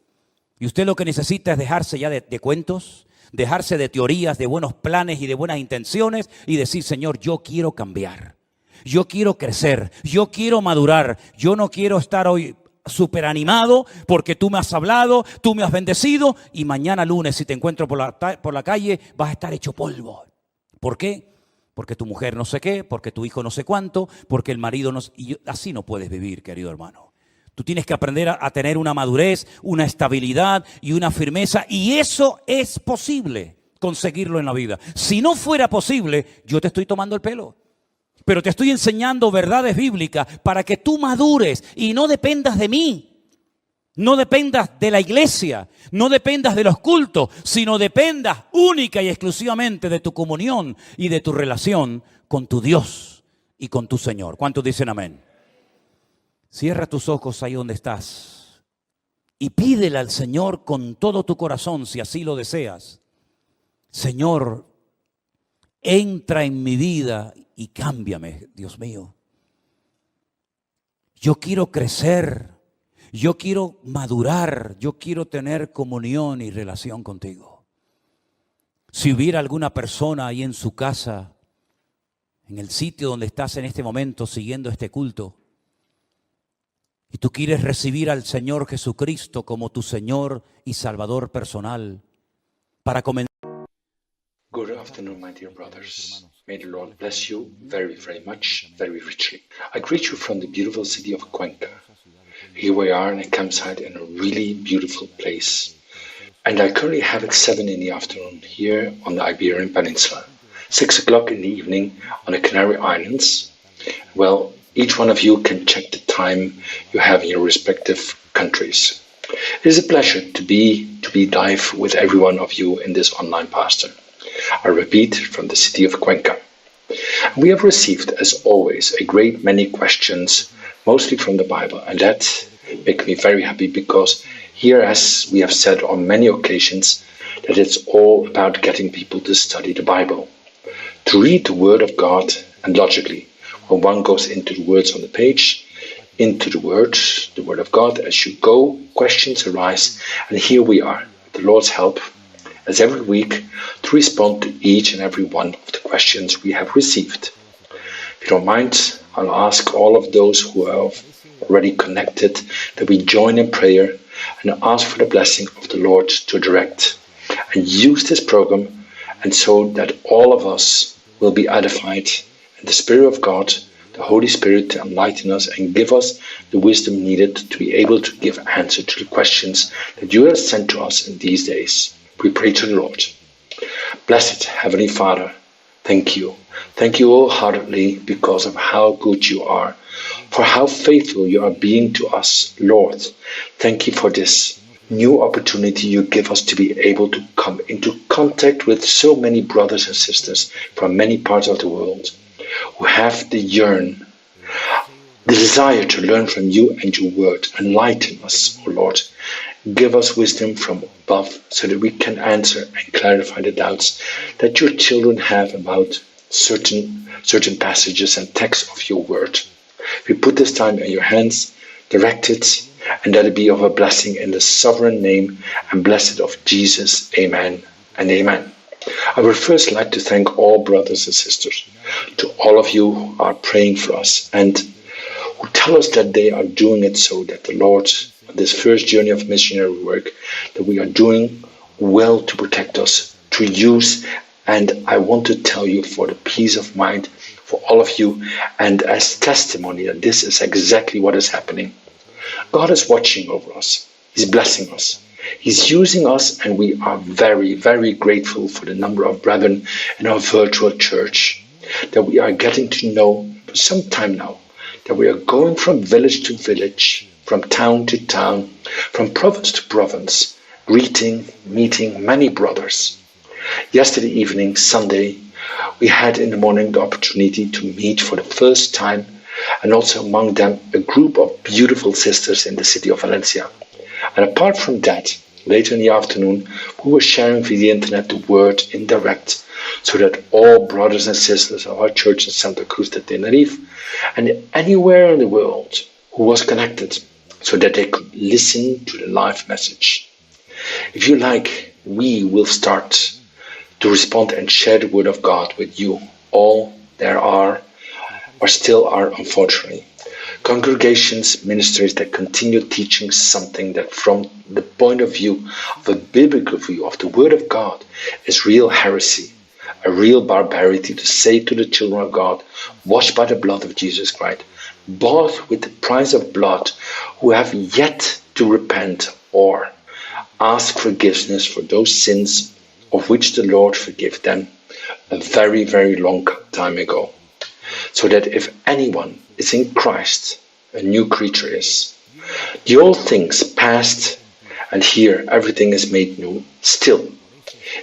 Y usted lo que necesita es dejarse ya de cuentos, dejarse de teorías, de buenos planes y de buenas intenciones y decir: Señor, yo quiero cambiar, yo quiero crecer, yo quiero madurar, yo no quiero estar hoy súper animado porque tú me has hablado, tú me has bendecido, y mañana lunes si te encuentro por la calle vas a estar hecho polvo. ¿Por qué? Porque tu mujer no sé qué, porque tu hijo no sé cuánto, porque el marido no sé. Y así no puedes vivir, querido hermano. Tú tienes que aprender a tener una madurez, una estabilidad y una firmeza, y eso es posible conseguirlo en la vida. Si no fuera posible, yo te estoy tomando el pelo. Pero te estoy enseñando verdades bíblicas para que tú madures y no dependas de mí. No dependas de la iglesia, no dependas de los cultos, sino dependas única y exclusivamente de tu comunión y de tu relación con tu Dios y con tu Señor. ¿Cuántos dicen amén? Cierra tus ojos ahí donde estás y pídele al Señor con todo tu corazón, si así lo deseas: Señor, entra en mi vida y cámbiame, Dios mío. Yo quiero crecer. Yo quiero madurar, yo quiero tener comunión y relación contigo. Si hubiera alguna persona ahí en su casa, en el sitio donde estás en este momento siguiendo este culto, y tú quieres recibir al Señor Jesucristo como tu Señor y Salvador personal, para comenzar. Good afternoon, my dear brothers. May the Lord bless you very, very much, very richly. I greet you from the beautiful city of Cuenca. Here we are in a campsite in a really beautiful place. And I currently have it 7 in the afternoon here on the Iberian Peninsula. 6 o'clock in the evening on the Canary Islands. Well, each one of you can check the time you have in your respective countries. It is a pleasure to be live with every one of you in this online pastor. I repeat, from the city of Cuenca. We have received, as always, a great many questions, mostly from the Bible, and that makes me very happy because here, as we have said on many occasions, that it's all about getting people to study the Bible, to read the Word of God, and logically, when one goes into the words on the page, into the Word of God, as you go, questions arise, and here we are, with the Lord's help, as every week, to respond to each and every one of the questions we have received. If you don't mind, I'll ask all of those who are already connected that we join in prayer and ask for the blessing of the Lord to direct and use this program, and so that all of us will be edified, and the Spirit of God, the Holy Spirit, to enlighten us and give us the wisdom needed to be able to give answer to the questions that you have sent to us in these days. We pray to the Lord. Blessed Heavenly Father, thank you. Thank you wholeheartedly because of how good you are, for how faithful you are being to us, Lord. Thank you for this new opportunity you give us to be able to come into contact with so many brothers and sisters from many parts of the world who have the desire to learn from you and your word. Enlighten us, O Lord. Give us wisdom from above so that we can answer and clarify the doubts that your children have about certain passages and texts of your word. We put this time in your hands, direct it, and let it be of a blessing in the sovereign name and blessed of Jesus. Amen and amen. I would first like to thank all brothers and sisters, to all of you who are praying for us and who tell us that they are doing it so that the Lord, this first journey of missionary work, that we are doing well to protect us, to use. And I want to tell you, for the peace of mind for all of you, and as testimony that this is exactly what is happening. God is watching over us. He's blessing us. He's using us, and we are very, very grateful for the number of brethren in our virtual church that we are getting to know for some time now, that we are going from village to village, from town to town, from province to province, meeting many brothers. Yesterday evening, Sunday, we had in the morning the opportunity to meet for the first time, and also among them a group of beautiful sisters in the city of Valencia. And apart from that, later in the afternoon, we were sharing via the internet the word in direct, so that all brothers and sisters of our church in Santa Cruz de Tenerife and anywhere in the world who was connected, so that they could listen to the live message. If you like, we will start to respond and share the word of God with you. All there are, or still are, unfortunately, congregations, ministries that continue teaching something that from the point of view of a biblical view of the word of God is real heresy, a real barbarity to say to the children of God, washed by the blood of Jesus Christ, bought with the price of blood, who have yet to repent or ask forgiveness for those sins of which the Lord forgave them a very, very long time ago. So that if anyone is in Christ, a new creature is. The old things passed, and here everything is made new. Still,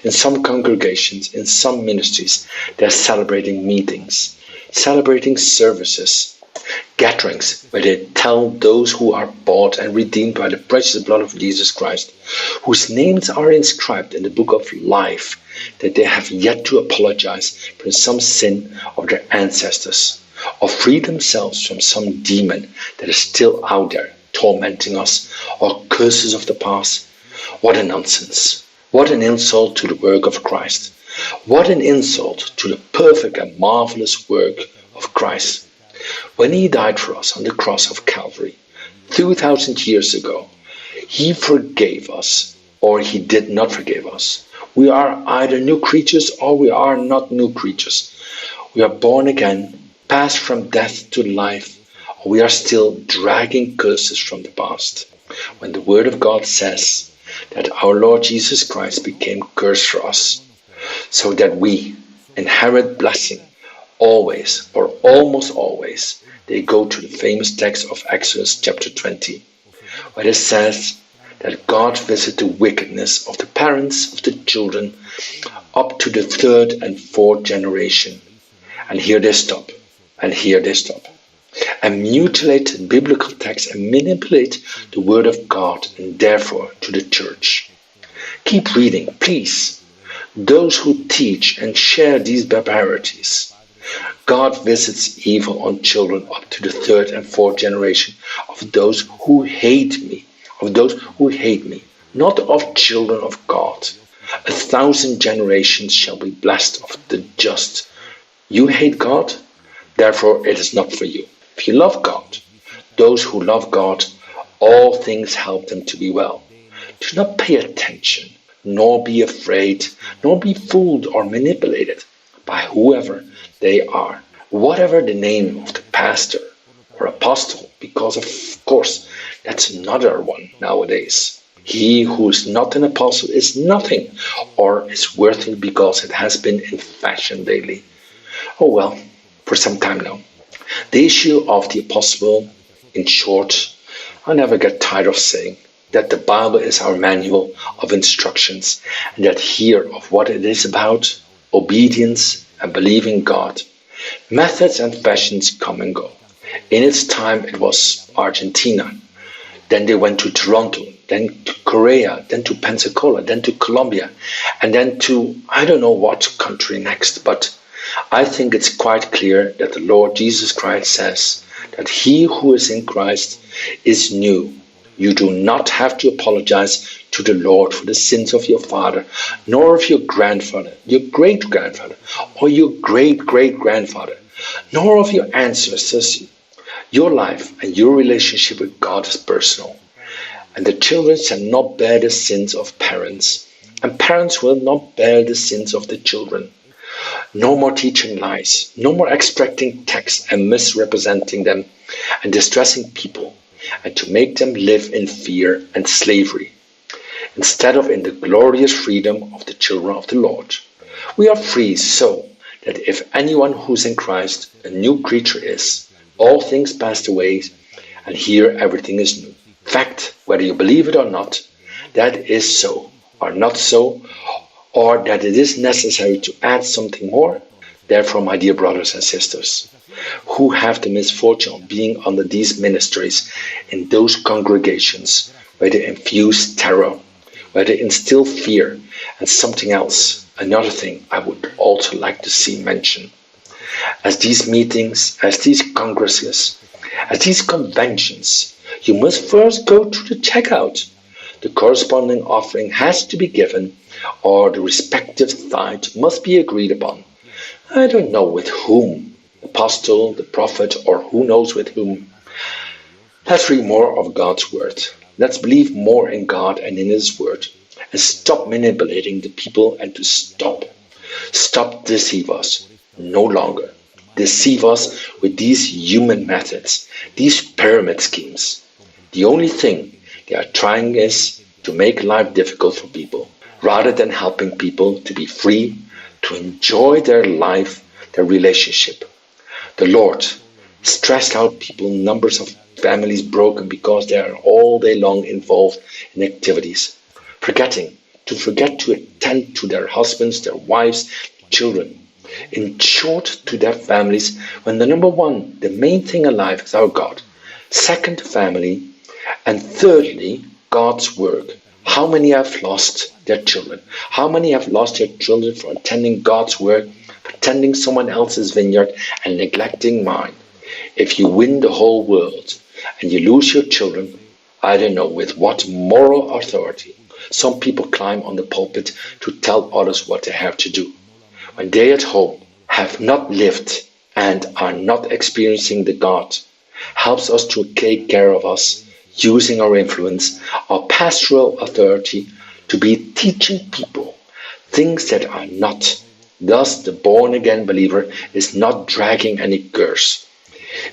in some congregations, in some ministries, they're celebrating meetings, celebrating services, gatherings, where they tell those who are bought and redeemed by the precious blood of Jesus Christ, whose names are inscribed in the book of life, that they have yet to apologize for some sin of their ancestors, or free themselves from some demon that is still out there tormenting us, or curses of the past. What a nonsense. What an insult to the work of Christ. What an insult to the perfect and marvelous work of Christ. When he died for us on the cross of Calvary 2,000 years ago, he forgave us, or he did not forgive us. We are either new creatures or we are not new creatures. We are born again, passed from death to life, or we are still dragging curses from the past. When the Word of God says that our Lord Jesus Christ became cursed for us, so that we inherit blessing always, or almost always, they go to the famous text of Exodus chapter 20, where it says that God visits the wickedness of the parents of the children up to the third and fourth generation. And here they stop, and here they stop, and mutilate the biblical text and manipulate the word of God and therefore to the church. Keep reading, please. Those who teach and share these barbarities. God visits evil on children up to the third and fourth generation of those who hate me, not of children of God. 1,000 generations shall be blessed of the just. You hate God, therefore it is not for you. If you love God, those who love God, all things help them to be well. Do not pay attention, nor be afraid, nor be fooled or manipulated by whoever they are, whatever the name of the pastor or apostle, because of course that's another one nowadays. He who is not an apostle is nothing, or is worthless because it has been in fashion lately. Oh well, for some time now. The issue of the apostle, in short, I never get tired of saying that the Bible is our manual of instructions, and that here of what it is about, obedience and believing God. Methods and fashions come and go. In its time it was Argentina, then they went to Toronto, then to Korea, then to Pensacola, then to Colombia, and then to I don't know what country next, but I think it's quite clear that the Lord Jesus Christ says that he who is in Christ is new. You do not have to apologize to the Lord for the sins of your father, nor of your grandfather, your great-grandfather, or your great-great-grandfather, nor of your ancestors. Your life and your relationship with God is personal. And the children shall not bear the sins of parents, and parents will not bear the sins of the children. No more teaching lies, no more extracting texts and misrepresenting them and distressing people, and to make them live in fear and slavery, instead of in the glorious freedom of the children of the Lord. We are free so that if anyone who is in Christ a new creature is, all things passed away, and here everything is new. Fact, whether you believe it or not, that is so, or not so, or that it is necessary to add something more. Therefore, my dear brothers and sisters, who have the misfortune of being under these ministries in those congregations where they infuse terror, where they instill fear, and something else, another thing I would also like to see mentioned. As these meetings, as these congresses, as these conventions, you must first go to the checkout. The corresponding offering has to be given, or the respective tithe must be agreed upon. I don't know with whom, the apostle, the prophet, or who knows with whom. Let's read more of God's word. Let's believe more in God and in his word, and stop manipulating the people, and to stop deceive us. No longer deceive us with these human methods, these pyramid schemes. The only thing they are trying is to make life difficult for people, rather than helping people to be free, to enjoy their life, their relationship. The Lord stressed out people, numbers of families broken because they are all day long involved in activities, forgetting to attend to their husbands, their wives, children. In short, to their families, when the number one, the main thing alive is our God. Second, family. And thirdly, God's work. How many have lost their children? How many have lost their children for attending God's work, for attending someone else's vineyard and neglecting mine? If you win the whole world and you lose your children, I don't know with what moral authority some people climb on the pulpit to tell others what they have to do, when they at home have not lived and are not experiencing the God helps us to take care of us, using our influence, our pastoral authority to be teaching people things that are not. Thus, the born-again believer is not dragging any curse.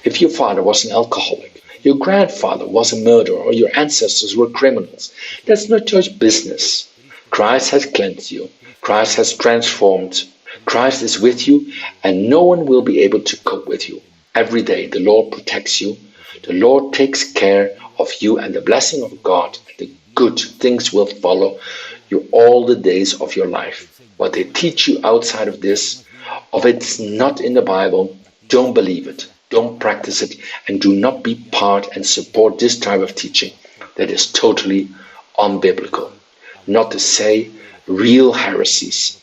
If your father was an alcoholic, your grandfather was a murderer, or your ancestors were criminals, that's not your business. Christ has cleansed you. Christ has transformed. Christ is with you, and no one will be able to cope with you. Every day the Lord protects you. The Lord takes care of you, and the blessing of God and the good things will follow you all the days of your life. What they teach you outside of this, if it's not in the Bible, don't believe it, don't practice it, and do not be part and support this type of teaching that is totally unbiblical. Not to say real heresies.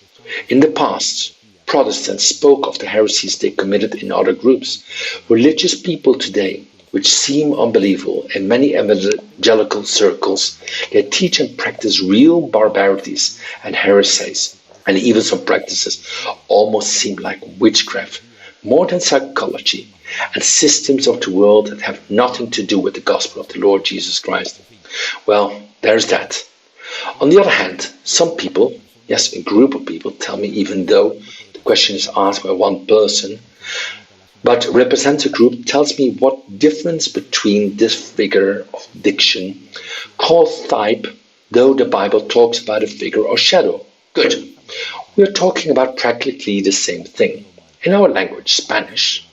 In the past, Protestants spoke of the heresies they committed in other groups. Religious people today, which seem unbelievable in many evangelical circles, they teach and practice real barbarities and heresies, and even some practices almost seem like witchcraft, more than psychology, and systems of the world that have nothing to do with the gospel of the Lord Jesus Christ. Well, there's that. On the other hand, some people, yes, a group of people, tell me, even though the question is asked by one person, but represents a group, tells me what difference between this figure of diction called type, though the Bible talks about a figure or shadow. Good. We are talking about practically the same thing. In our language, Spanish.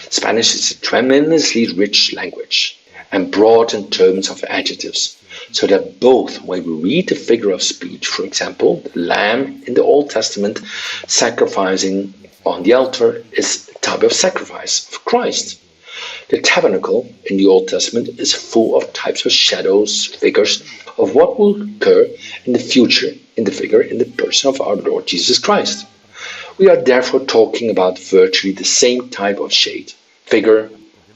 Spanish is a tremendously rich language and broad in terms of adjectives, so that both when we read the figure of speech, for example, the lamb in the Old Testament sacrificing on the altar is a type of sacrifice of Christ. The tabernacle in the Old Testament is full of types of shadows, figures of what will occur in the future in the figure in the person of our Lord Jesus Christ. We are therefore talking about virtually the same type of shade, figure,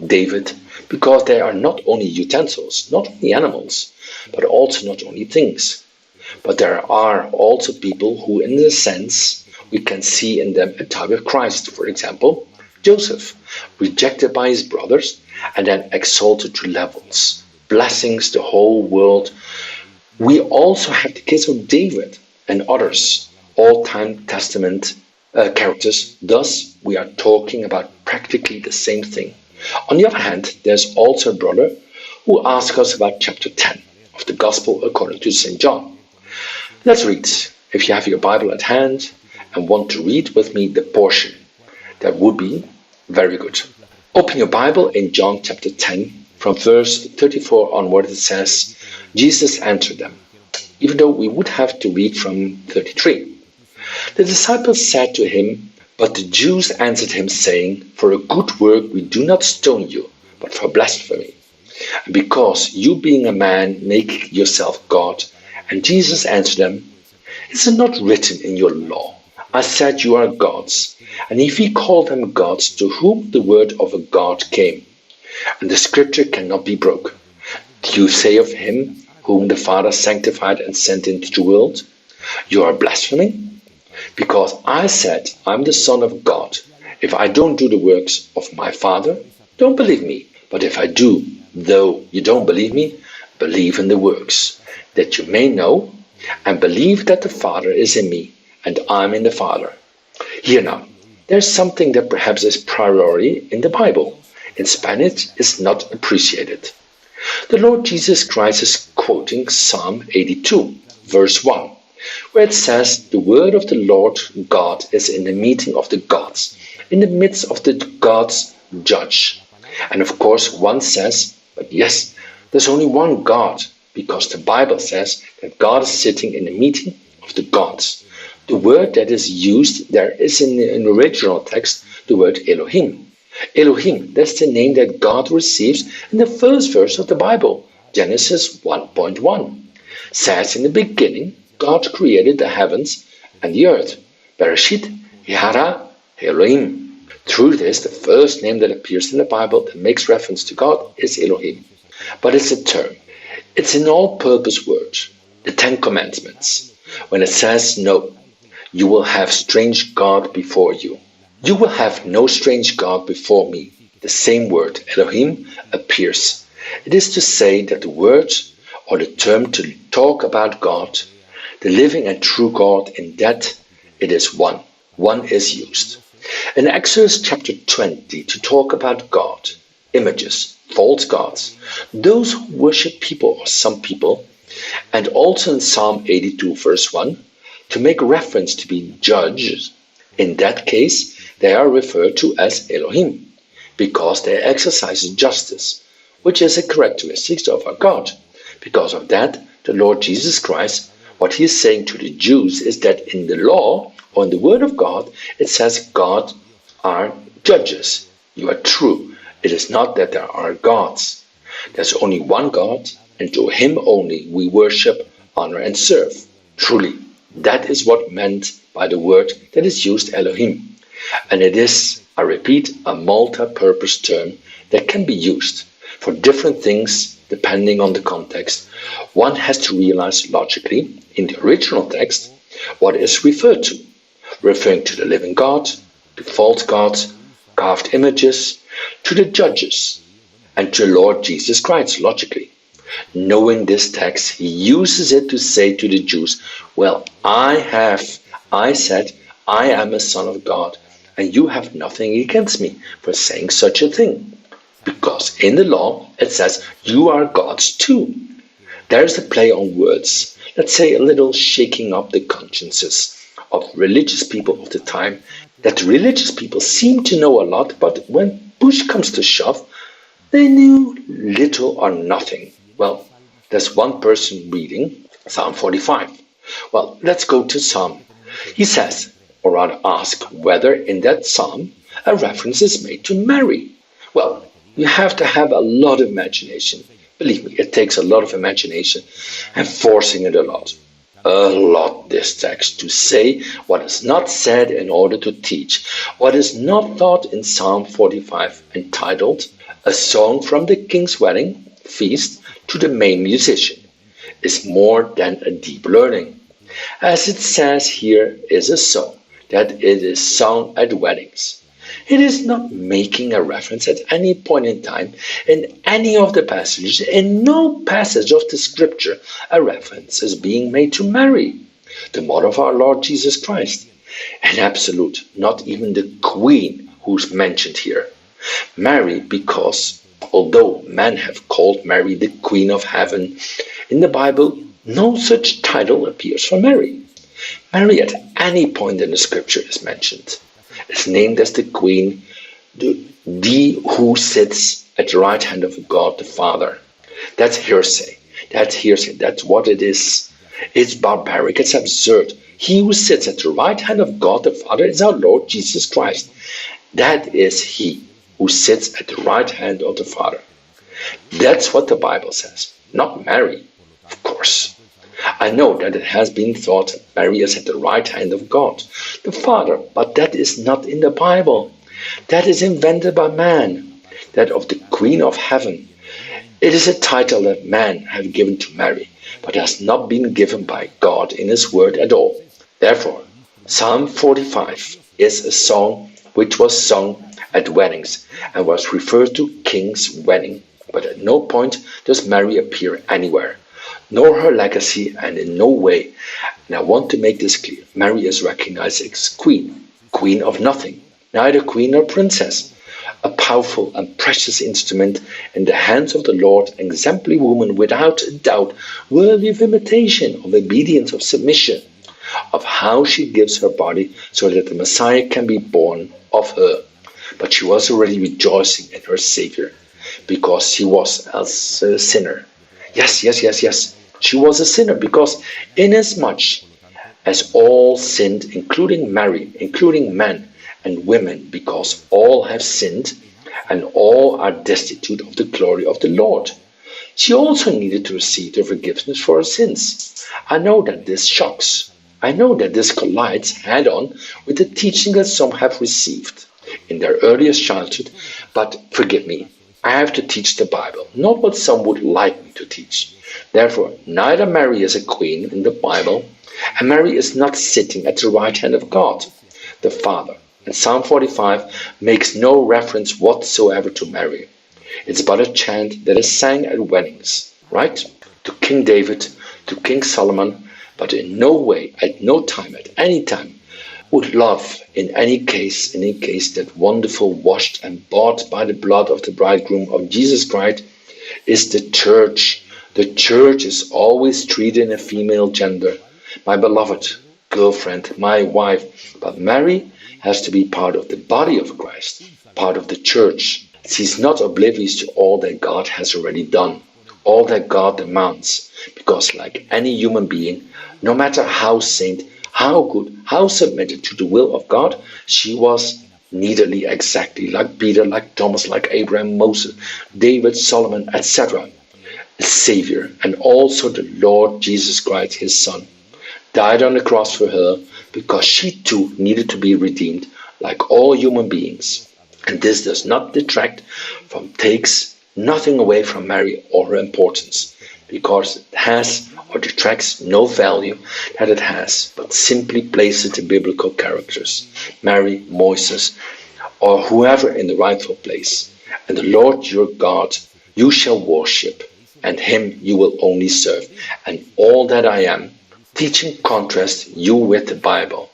David, because they are not only utensils, not only animals, but also not only things. But there are also people who, in a sense, we can see in them a type of Christ. For example, Joseph, rejected by his brothers and then exalted to levels, blessings the whole world. We also have the case of David and others, Old Testament characters. Thus, we are talking about practically the same thing. On the other hand, there's also a brother who asks us about chapter 10 of the Gospel according to St. John. Let's read. If you have your Bible at hand and want to read with me the portion, that would be very good. Open your Bible in John chapter 10, from verse 34 onward. It says, Jesus answered them, even though we would have to read from 33. The disciples said to him, but the Jews answered him, saying, for a good work we do not stone you, but for blasphemy. And because you being a man make yourself God. And Jesus answered them, is it not written in your law, I said you are gods? And if he called them gods, to whom the word of a God came, and the scripture cannot be broken. Do you say of him whom the Father sanctified and sent into the world, you are blaspheming? Because I said I'm the Son of God. If I don't do the works of my Father, don't believe me. But if I do, though you don't believe me, believe in the works, that you may know and believe that the Father is in me and I'm in the Father. Here now, there's something that perhaps is priority in the Bible. In Spanish, is not appreciated. The Lord Jesus Christ is quoting Psalm 82, verse 1, where it says, the word of the Lord God is in the meeting of the gods, in the midst of the gods judge. And of course, one says, but yes, there's only one God, because the Bible says that God is sitting in the meeting of the gods. The word that is used there is in the original text, the word Elohim. Elohim, that's the name that God receives in the first verse of the Bible, Genesis 1.1. Says in the beginning, God created the heavens and the earth. Bereshit, Yara, Elohim. Through this, the first name that appears in the Bible that makes reference to God is Elohim. But it's a term. It's an all-purpose word, the Ten Commandments. When it says, no, you will have strange God before you. You will have no strange God before me. The same word, Elohim, appears. It is to say that the word or the term to talk about God, the living and true God, in that it is one. One is used. In Exodus chapter 20, to talk about God, images, false gods, those who worship people or some people, and also in Psalm 82 verse 1, to make reference to be judges. In that case, they are referred to as Elohim. because they exercise justice, which is a characteristic of our God. Because of that, the Lord Jesus Christ, what he is saying to the Jews is that in the law, or in the Word of God, it says God are judges. You are true. It is not that there are gods. There's only one God, and to him only we worship, honor, and serve. Truly, that is what meant by the word that is used, Elohim. And it is, I repeat, a multi-purpose term that can be used for different things depending on the context. One has to realize logically, in the original text, what is referred to, referring to the living God, to false gods, carved images, to the judges, and to Lord Jesus Christ, logically. Knowing this text, he uses it to say to the Jews, well, I said, I am a son of God, and you have nothing against me for saying such a thing. Because in the law, it says, you are gods too. There's a play on words, let's say a little shaking up the consciences of religious people of the time, that religious people seem to know a lot, but when push comes to shove, they knew little or nothing. Well, there's one person reading Psalm 45. Well, let's go to Psalm. He says, or rather ask, whether in that psalm a reference is made to Mary. Well, you have to have a lot of imagination. Believe me, it takes a lot of imagination and forcing it a lot, this text, to say what is not said in order to teach, what is not taught in Psalm 45, entitled, A Song from the King's Wedding Feast to the Main Musician, is more than a deep learning. As it says here, is a song, that it is sung at weddings. It is not making a reference at any point in time in any of the passages. In no passage of the scripture a reference is being made to Mary, the mother of our Lord Jesus Christ. In absolute, not even the queen who's mentioned here. Mary, because although men have called Mary the Queen of Heaven, in the Bible no such title appears for Mary. Mary at any point in the scripture is mentioned. Is named as the Queen, the who sits at the right hand of God the Father. That's hearsay. That's hearsay. That's what it is. It's barbaric. It's absurd. He who sits at the right hand of God the Father is our Lord Jesus Christ. That is he who sits at the right hand of the Father. That's what the Bible says. Not Mary, of course. I know that it has been thought that Mary is at the right hand of God, the Father, but that is not in the Bible. That is invented by man, that of the Queen of Heaven. It is a title that man have given to Mary, but has not been given by God in his word at all. Therefore, Psalm 45 is a song which was sung at weddings and was referred to King's wedding, but at no point does Mary appear anywhere, nor her legacy, and in no way, and I want to make this clear, Mary is recognized as queen, queen of nothing, neither queen nor princess, a powerful and precious instrument in the hands of the Lord, an exemplary woman without a doubt, worthy of imitation, of obedience, of submission, of how she gives her body so that the Messiah can be born of her. But she was already rejoicing in her Savior, because he was a sinner. Yes. She was a sinner because inasmuch as all sinned, including Mary, including men and women, because all have sinned and all are destitute of the glory of the Lord. She also needed to receive the forgiveness for her sins. I know that this shocks. I know that this collides head-on with the teaching that some have received in their earliest childhood, but forgive me, I have to teach the Bible, not what some would like me to teach. Therefore, neither Mary is a queen in the Bible, and Mary is not sitting at the right hand of God, the Father. And Psalm 45 makes no reference whatsoever to Mary. It's but a chant that is sang at weddings, right? To King David, to King Solomon, but in no way, at no time, at any time, would love in any case that wonderful washed and bought by the blood of the bridegroom of Jesus Christ is the church. The church is always treated in a female gender. My beloved girlfriend, my wife. But Mary has to be part of the body of Christ, part of the church. She's not oblivious to all that God has already done, all that God demands, because like any human being, no matter how saint, how good, how submitted to the will of God, she was neitherly exactly like Peter, like Thomas, like Abraham, Moses, David, Solomon, etc. A Savior, and also the Lord Jesus Christ, his Son, died on the cross for her because she too needed to be redeemed like all human beings. And this does not detract from, takes nothing away from Mary or her importance, because it has or detracts no value that it has, but simply places the biblical characters, Mary, Moses, or whoever in the rightful place. And the Lord your God you shall worship, and him you will only serve. And all that I am, teaching contrast you with the Bible.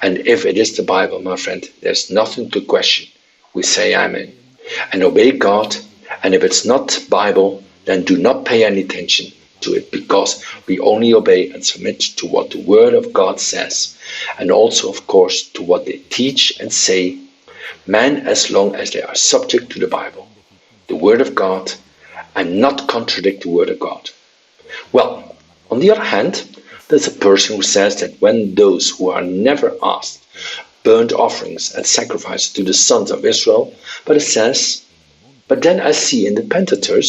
And if it is the Bible, my friend, there's nothing to question. We say amen. And obey God. And if it's not Bible, then do not pay any attention to it, because we only obey and submit to what the Word of God says, and also, of course, to what they teach and say, men, as long as they are subject to the Bible, the Word of God, and not contradict the Word of God. Well, on the other hand, there's a person who says that when those who are never asked burnt offerings and sacrifices to the sons of Israel, but it says, but then I see in the Pentateuch,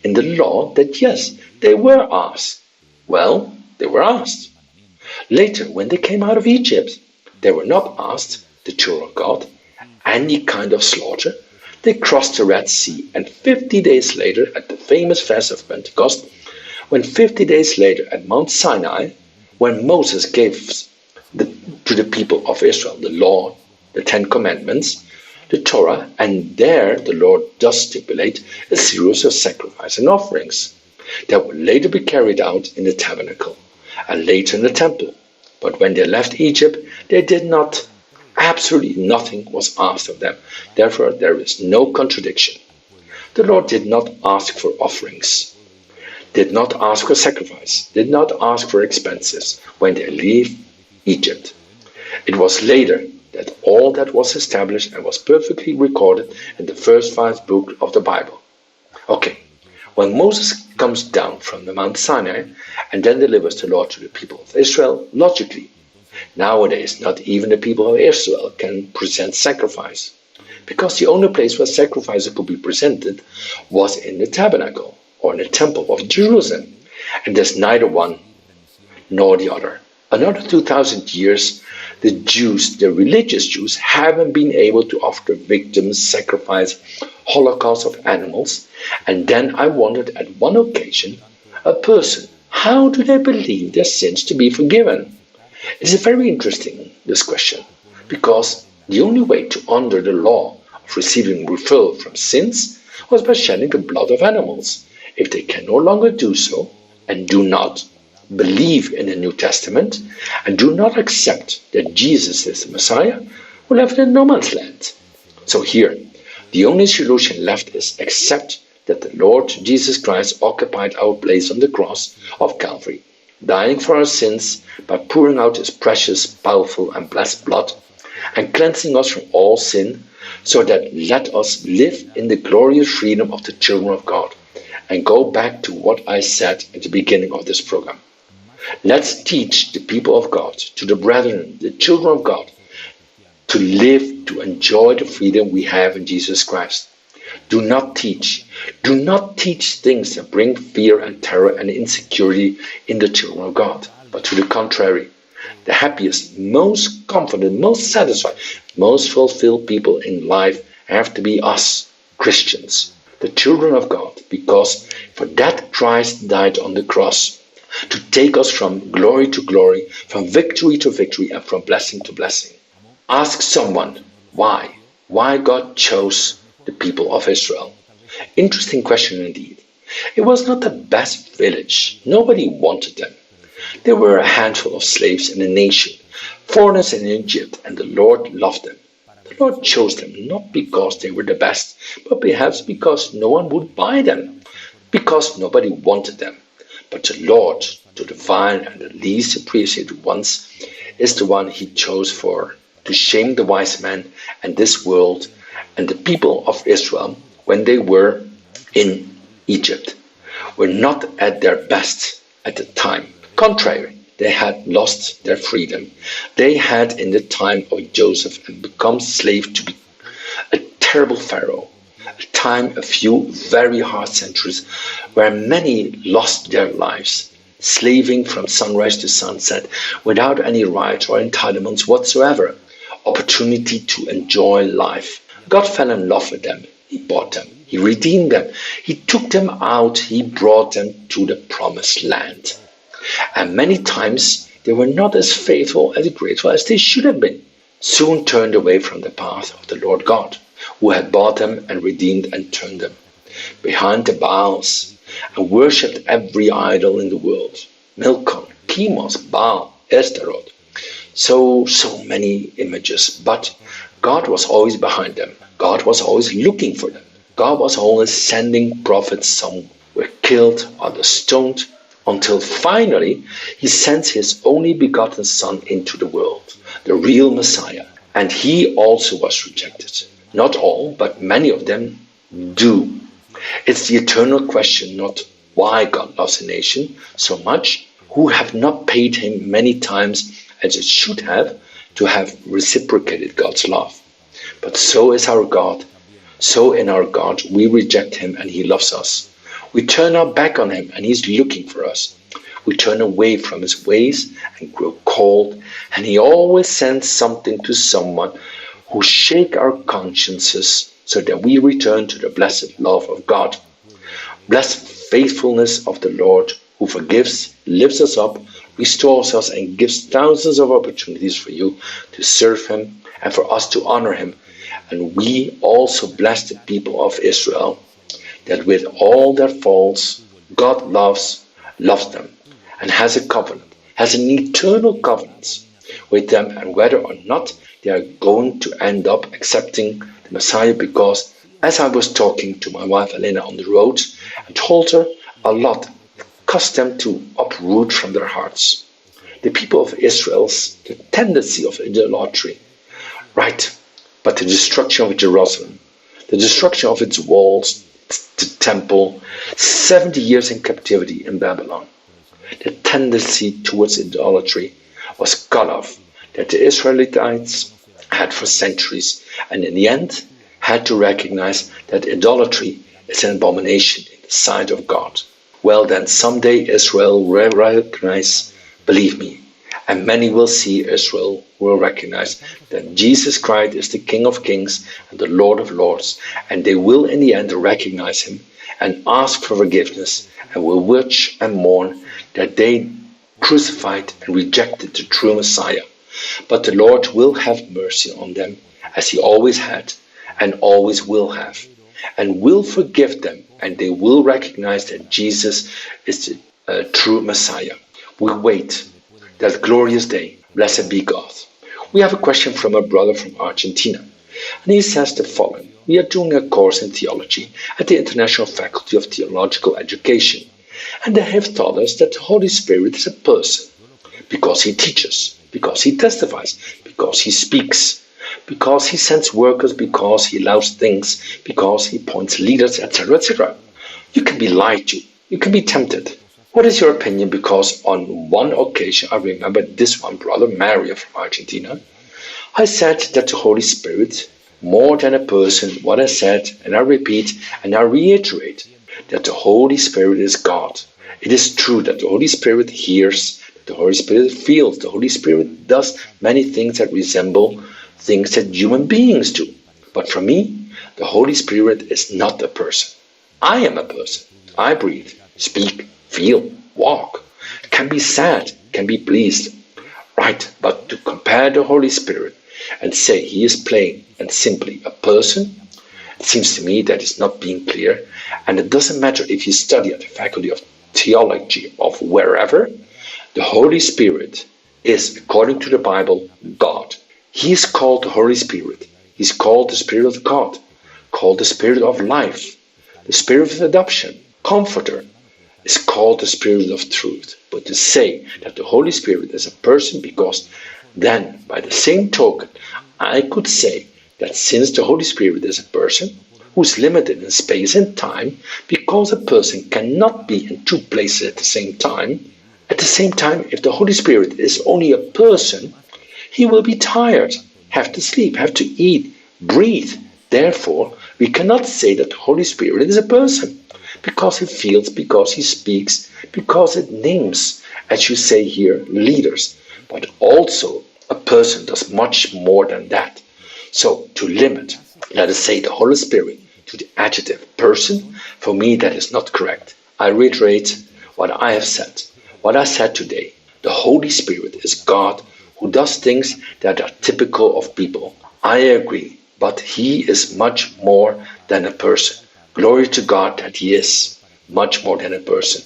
in the law, that yes, they were asked. Well, they were asked. Later, when they came out of Egypt, they were not asked, the children of God, any kind of slaughter. They crossed the Red Sea, and 50 days later, at the famous fast of Pentecost, when 50 days later at Mount Sinai, when Moses gave to the people of Israel the law, the Ten Commandments, the Torah, and there the Lord does stipulate a series of sacrifice and offerings that will later be carried out in the tabernacle and later in the temple. But when they left Egypt, they did not, absolutely nothing was asked of them. Therefore, there is no contradiction. The Lord did not ask for offerings, did not ask for sacrifice, did not ask for expenses when they leave Egypt. It was later that all that was established and was perfectly recorded in the first 5 books of the Bible. Okay, when Moses comes down from the Mount Sinai and then delivers the law to the people of Israel, logically, nowadays not even the people of Israel can present sacrifice, because the only place where sacrifices could be presented was in the tabernacle or in the temple of Jerusalem, and there's neither one nor the other. Another 2,000 years, the Jews, the religious Jews, haven't been able to offer victims, sacrifice, holocaust of animals. And then I wondered at one occasion, a person, how do they believe their sins to be forgiven? It's very interesting, this question, because the only way to honor the law of receiving referral from sins was by shedding the blood of animals. If they can no longer do so, and do not believe in the New Testament, and do not accept that Jesus is the Messiah, will have in no man's land. So here, the only solution left is accept that the Lord Jesus Christ occupied our place on the cross of Calvary, dying for our sins by pouring out his precious, powerful and blessed blood, and cleansing us from all sin, so that let us live in the glorious freedom of the children of God. And go back to what I said at the beginning of this program. Let's teach the people of God, to the brethren, the children of God, to live, to enjoy the freedom we have in Jesus Christ. Do not teach things that bring fear and terror and insecurity in the children of God, but to the contrary. The happiest, most confident, most satisfied, most fulfilled people in life have to be us, Christians, the children of God, because for that Christ died on the cross, to take us from glory to glory, from victory to victory, and from blessing to blessing. Ask someone why God chose the people of Israel. Interesting question indeed. It was not the best village. Nobody wanted them. There were a handful of slaves in the nation, foreigners in Egypt, and the Lord loved them. The Lord chose them not because they were the best, but perhaps because no one would buy them, because nobody wanted them. But the Lord, the divine and the least appreciated ones, is the one he chose to shame the wise men and this world, And the people of Israel, when they were in Egypt, were not at their best at the time. Contrary, they had lost their freedom. They had, in the time of Joseph, become slaves to be a terrible Pharaoh. A time, a few very hard centuries, where many lost their lives, slaving from sunrise to sunset, without any rights or entitlements whatsoever, opportunity to enjoy life. God fell in love with them. He bought them. He redeemed them. He took them out. He brought them to the promised land. And many times they were not as faithful, as grateful as they should have been. Soon turned away from the path of the Lord God, who had bought them and redeemed and turned them behind the Baals, and worshipped every idol in the world. Milcom, Chemos, Baal, Ashtaroth. So many images, but God was always behind them. God was always looking for them. God was always sending prophets. Some were killed, others stoned, until finally he sent his only begotten Son into the world, the real Messiah. And he also was rejected. Not all, but many of them do. It's the eternal question, not why God loves a nation so much, who have not paid him many times as it should have to have reciprocated God's love. But so is our God. So in our God we reject him and he loves us. We turn our back on him and he's looking for us. We turn away from his ways and grow cold, and he always sends something to someone who shake our consciences so that we return to the blessed love of God. Blessed faithfulness of the Lord, who forgives, lifts us up, restores us, and gives thousands of opportunities for you to serve him and for us to honor him. And we also bless the people of Israel, that with all their faults, God loves them and has a covenant, has an eternal covenant with them, and whether or not they are going to end up accepting the Messiah, because as I was talking to my wife Elena on the road, I told her a lot caused them to uproot from their hearts. The people of Israel's the tendency of idolatry, right? But the destruction of Jerusalem, the destruction of its walls, the temple, 70 years in captivity in Babylon, the tendency towards idolatry was cut off, that the Israelites had for centuries, and in the end had to recognize that idolatry is an abomination in the sight of God. Well then, someday Israel will recognize, believe me, and many will see, Israel will recognize that Jesus Christ is the King of Kings and the Lord of Lords, and they will in the end recognize him and ask for forgiveness, and will watch and mourn that they crucified and rejected the true Messiah. But the Lord will have mercy on them, as he always had and always will have, and will forgive them, and they will recognize that Jesus is the true Messiah. We wait that glorious day. Blessed be God. We have a question from a brother from Argentina, and he says the following. We are doing a course in theology at the International Faculty of Theological Education, and they have taught us that the Holy Spirit is a person, because he teaches, because he testifies, because he speaks, because he sends workers, because he allows things, because he appoints leaders, etc., etc. You can be lied to, you can be tempted. What is your opinion? Because on one occasion, I remember this one brother, Mario from Argentina, I said that the Holy Spirit, more than a person, what I said, and I repeat and I reiterate, that the Holy Spirit is God. It is true that the Holy Spirit hears, the Holy Spirit feels, the Holy Spirit does many things that resemble things that human beings do. But for me, the Holy Spirit is not a person. I am a person. I breathe, speak, feel, walk, can be sad, can be pleased. Right, but to compare the Holy Spirit and say he is plain and simply a person, it seems to me that is not being clear. And it doesn't matter if you study at the Faculty of Theology of wherever, the Holy Spirit is, according to the Bible, God. He is called the Holy Spirit. He's called the Spirit of God, called the Spirit of life, the Spirit of adoption, Comforter, is called the Spirit of truth. But to say that the Holy Spirit is a person, because then by the same token I could say that since the Holy Spirit is a person who is limited in space and time, because a person cannot be in two places at the same time, if the Holy Spirit is only a person, he will be tired, have to sleep, have to eat, breathe. Therefore, we cannot say that the Holy Spirit is a person, because he feels, because he speaks, because it names, as you say here, leaders. But also, a person does much more than that. So, to limit, let us say, the Holy Spirit to the adjective person, for me that is not correct. I reiterate what I have said, what I said today. The Holy Spirit is God who does things that are typical of people. I agree, but he is much more than a person. Glory to God that he is much more than a person,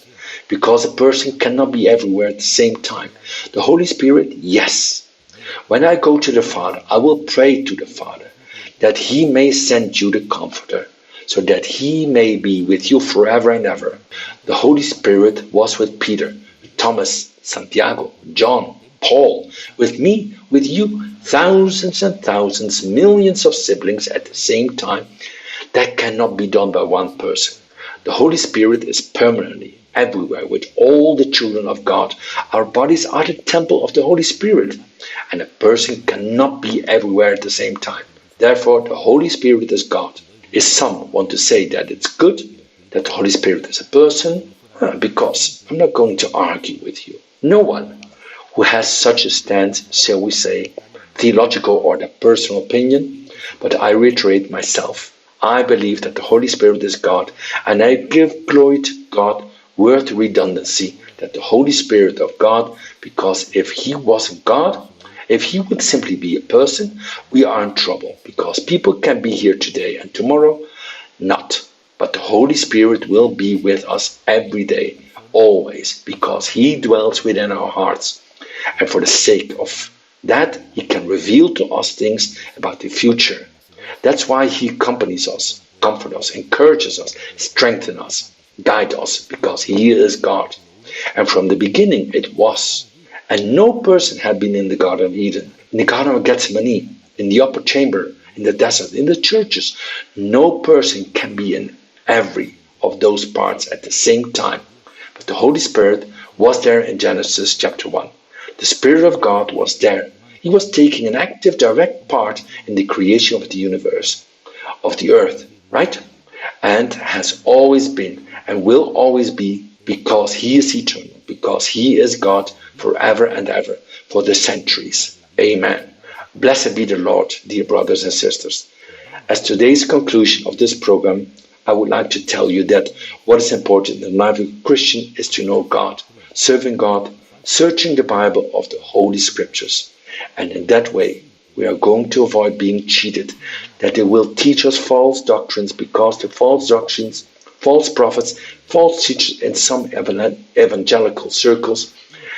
because a person cannot be everywhere at the same time. The Holy Spirit, yes. When I go to the Father, I will pray to the Father that he may send you the Comforter, so that he may be with you forever and ever. The Holy Spirit was with Peter, Thomas, Santiago, John, Paul, with me, with you, thousands and thousands, millions of siblings at the same time. That cannot be done by one person. The Holy Spirit is permanently everywhere with all the children of God. Our bodies are the temple of the Holy Spirit, and a person cannot be everywhere at the same time. Therefore, the Holy Spirit is God. If some want to say that it's good that the Holy Spirit is a person, because I'm not going to argue with you. No one who has such a stance, shall we say, theological or the personal opinion, but I reiterate myself. I believe that the Holy Spirit is God, and I give glory to God, worth redundancy, that the Holy Spirit of God, because if he wasn't God, if he would simply be a person, we are in trouble, because people can be here today and tomorrow not. But the Holy Spirit will be with us every day, always, because he dwells within our hearts. And for the sake of that, he can reveal to us things about the future. That's why he accompanies us, comforts us, encourages us, strengthens us, guides us, because he is God. And from the beginning it was. And no person had been in the Garden of Eden, in the Garden of Gethsemane, in the upper chamber, in the desert, in the churches. No person can be in every of those parts at the same time. But the Holy Spirit was there in Genesis chapter 1. The Spirit of God was there. He was taking an active, direct part in the creation of the universe, of the earth, right? And has always been and will always be, because he is eternal, because he is God forever and ever, for the centuries. Amen. Blessed be the Lord, dear brothers and sisters. As today's conclusion of this program, I would like to tell you that what is important in the life of a Christian is to know God, serving God, searching the Bible of the Holy Scriptures. And in that way, we are going to avoid being cheated, that they will teach us false doctrines, because the false doctrines, false prophets, false teachers in some evangelical circles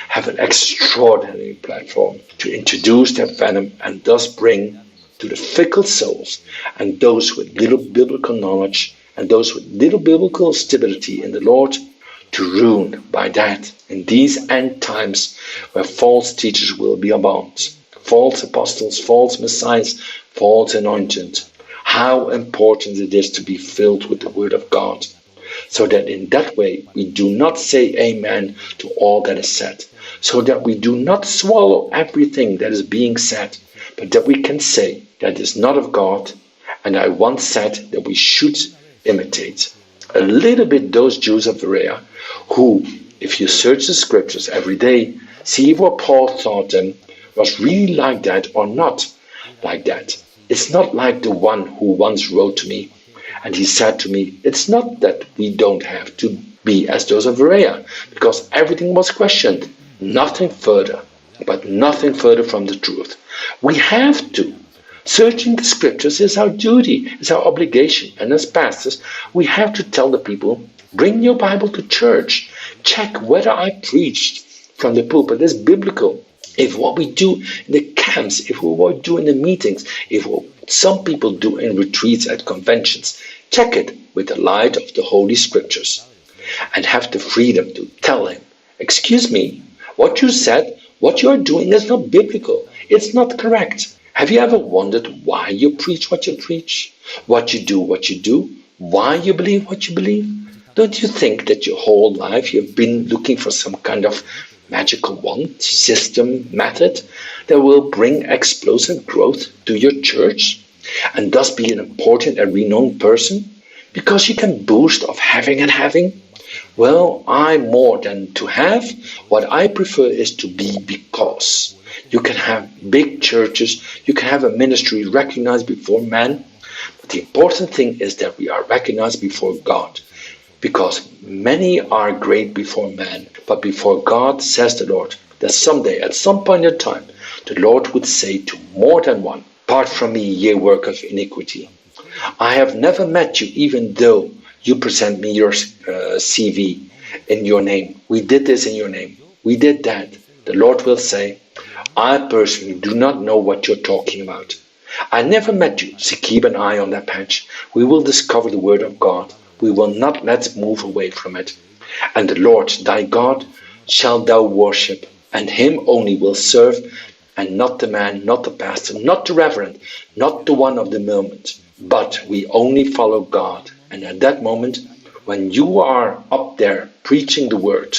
have an extraordinary platform to introduce their venom and thus bring to the fickle souls and those with little biblical knowledge and those with little biblical stability in the Lord to ruin by that in these end times, where false teachers will be abound, false apostles, false messiahs, false anointed. How important it is to be filled with the Word of God, so that in that way we do not say amen to all that is said, so that we do not swallow everything that is being said, but that we can say that is not of God. And I once said that we should imitate a little bit those Jews of Berea, who, if you search the scriptures every day, see what Paul thought them was really like that or not like that. It's not like the one who once wrote to me, and he said to me, it's not that we don't have to be as those of Berea, because everything was questioned. Nothing further, but nothing further from the truth. We have to. Searching the scriptures is our duty, is our obligation. And as pastors, we have to tell the people, bring your Bible to church. Check whether I preached from the pulpit is biblical. If what we do in the camps, if what we do in the meetings, if what some people do in retreats at conventions, check it with the light of the Holy Scriptures. And have the freedom to tell him, excuse me, what you said, what you are doing is not biblical. It's not correct. Have you ever wondered why you preach what you preach? What you do? Why you believe what you believe? Don't you think that your whole life you've been looking for some kind of magical wand, system, method that will bring explosive growth to your church and thus be an important and renowned person? Because you can boast of having and having? Well, I'm more than to have. What I prefer is to be, because you can have big churches, you can have a ministry recognized before man, but the important thing is that we are recognized before God. Because many are great before man, but before God, says the Lord, that someday, at some point in time, the Lord would say to more than one, "Part from me, ye work of iniquity. I have never met you, even though you present me your CV in your name. We did this in your name. We did that." The Lord will say, "I personally do not know what you're talking about. I never met you, so keep an eye on that patch. We will discover the word of God. We will not let's move away from it. And the Lord thy God shall thou worship, and him only will serve, and not the man, not the pastor, not the reverend, not the one of the moment. But we only follow God." And at that moment, when you are up there preaching the word,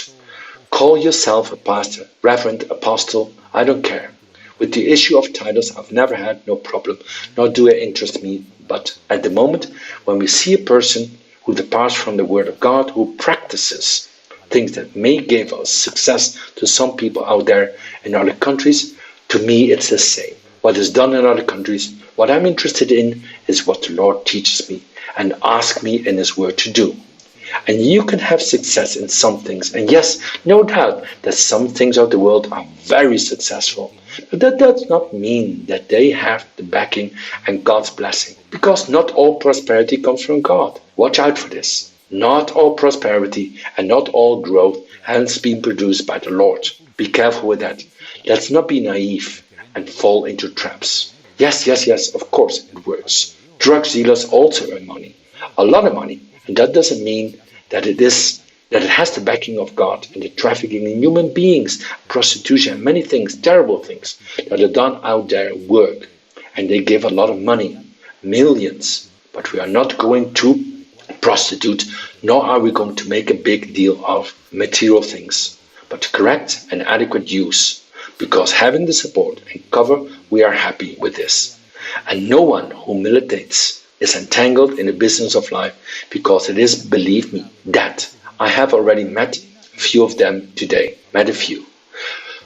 call yourself a pastor, reverend, apostle, I don't care. With the issue of titles, I've never had no problem, nor do it interest me. But at the moment, when we see a person who departs from the word of God, who practices things that may give us success to some people out there in other countries, to me it's the same. What is done in other countries, what I'm interested in is what the Lord teaches me and asks me in his word to do. And you can have success in some things. And yes, no doubt that some things of the world are very successful. But that does not mean that they have the backing and God's blessing. Because not all prosperity comes from God. Watch out for this. Not all prosperity and not all growth has been produced by the Lord. Be careful with that. Let's not be naive and fall into traps. Yes, of course it works. Drug dealers also earn money. A lot of money. And that doesn't mean that it has the backing of God. And the trafficking in human beings, prostitution, and many things, terrible things that are done out there work. And they give a lot of money, millions. But we are not going to prostitute, nor are we going to make a big deal of material things, but correct and adequate use. Because having the support and cover, we are happy with this. And no one who militates is entangled in the business of life, because it is, believe me, that I have already met a few of them today,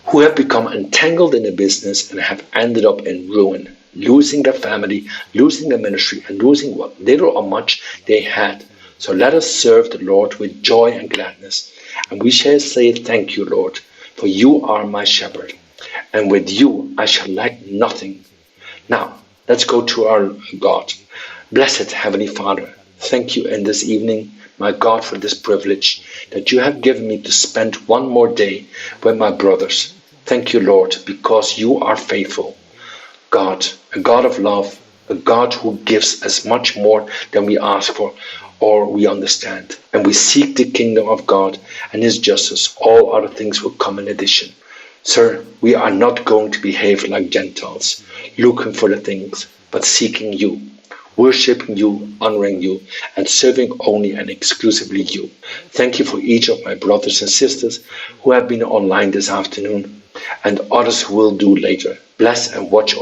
who have become entangled in the business and have ended up in ruin, losing their family, losing their ministry, and losing what little or much they had. So let us serve the Lord with joy and gladness. And we shall say, "Thank you, Lord, for you are my shepherd, and with you I shall lack nothing." Now, let's go to our God. Blessed Heavenly Father, thank you in this evening, my God, for this privilege that you have given me to spend one more day with my brothers. Thank you, Lord, because you are faithful. God, a God of love, a God who gives us much more than we ask for or we understand. And we seek the kingdom of God and his justice. All other things will come in addition. Sir, we are not going to behave like Gentiles, looking for the things, but seeking you, worshiping you, honoring you, and serving only and exclusively you. Thank you for each of my brothers and sisters who have been online this afternoon, and others who will do later. Bless and watch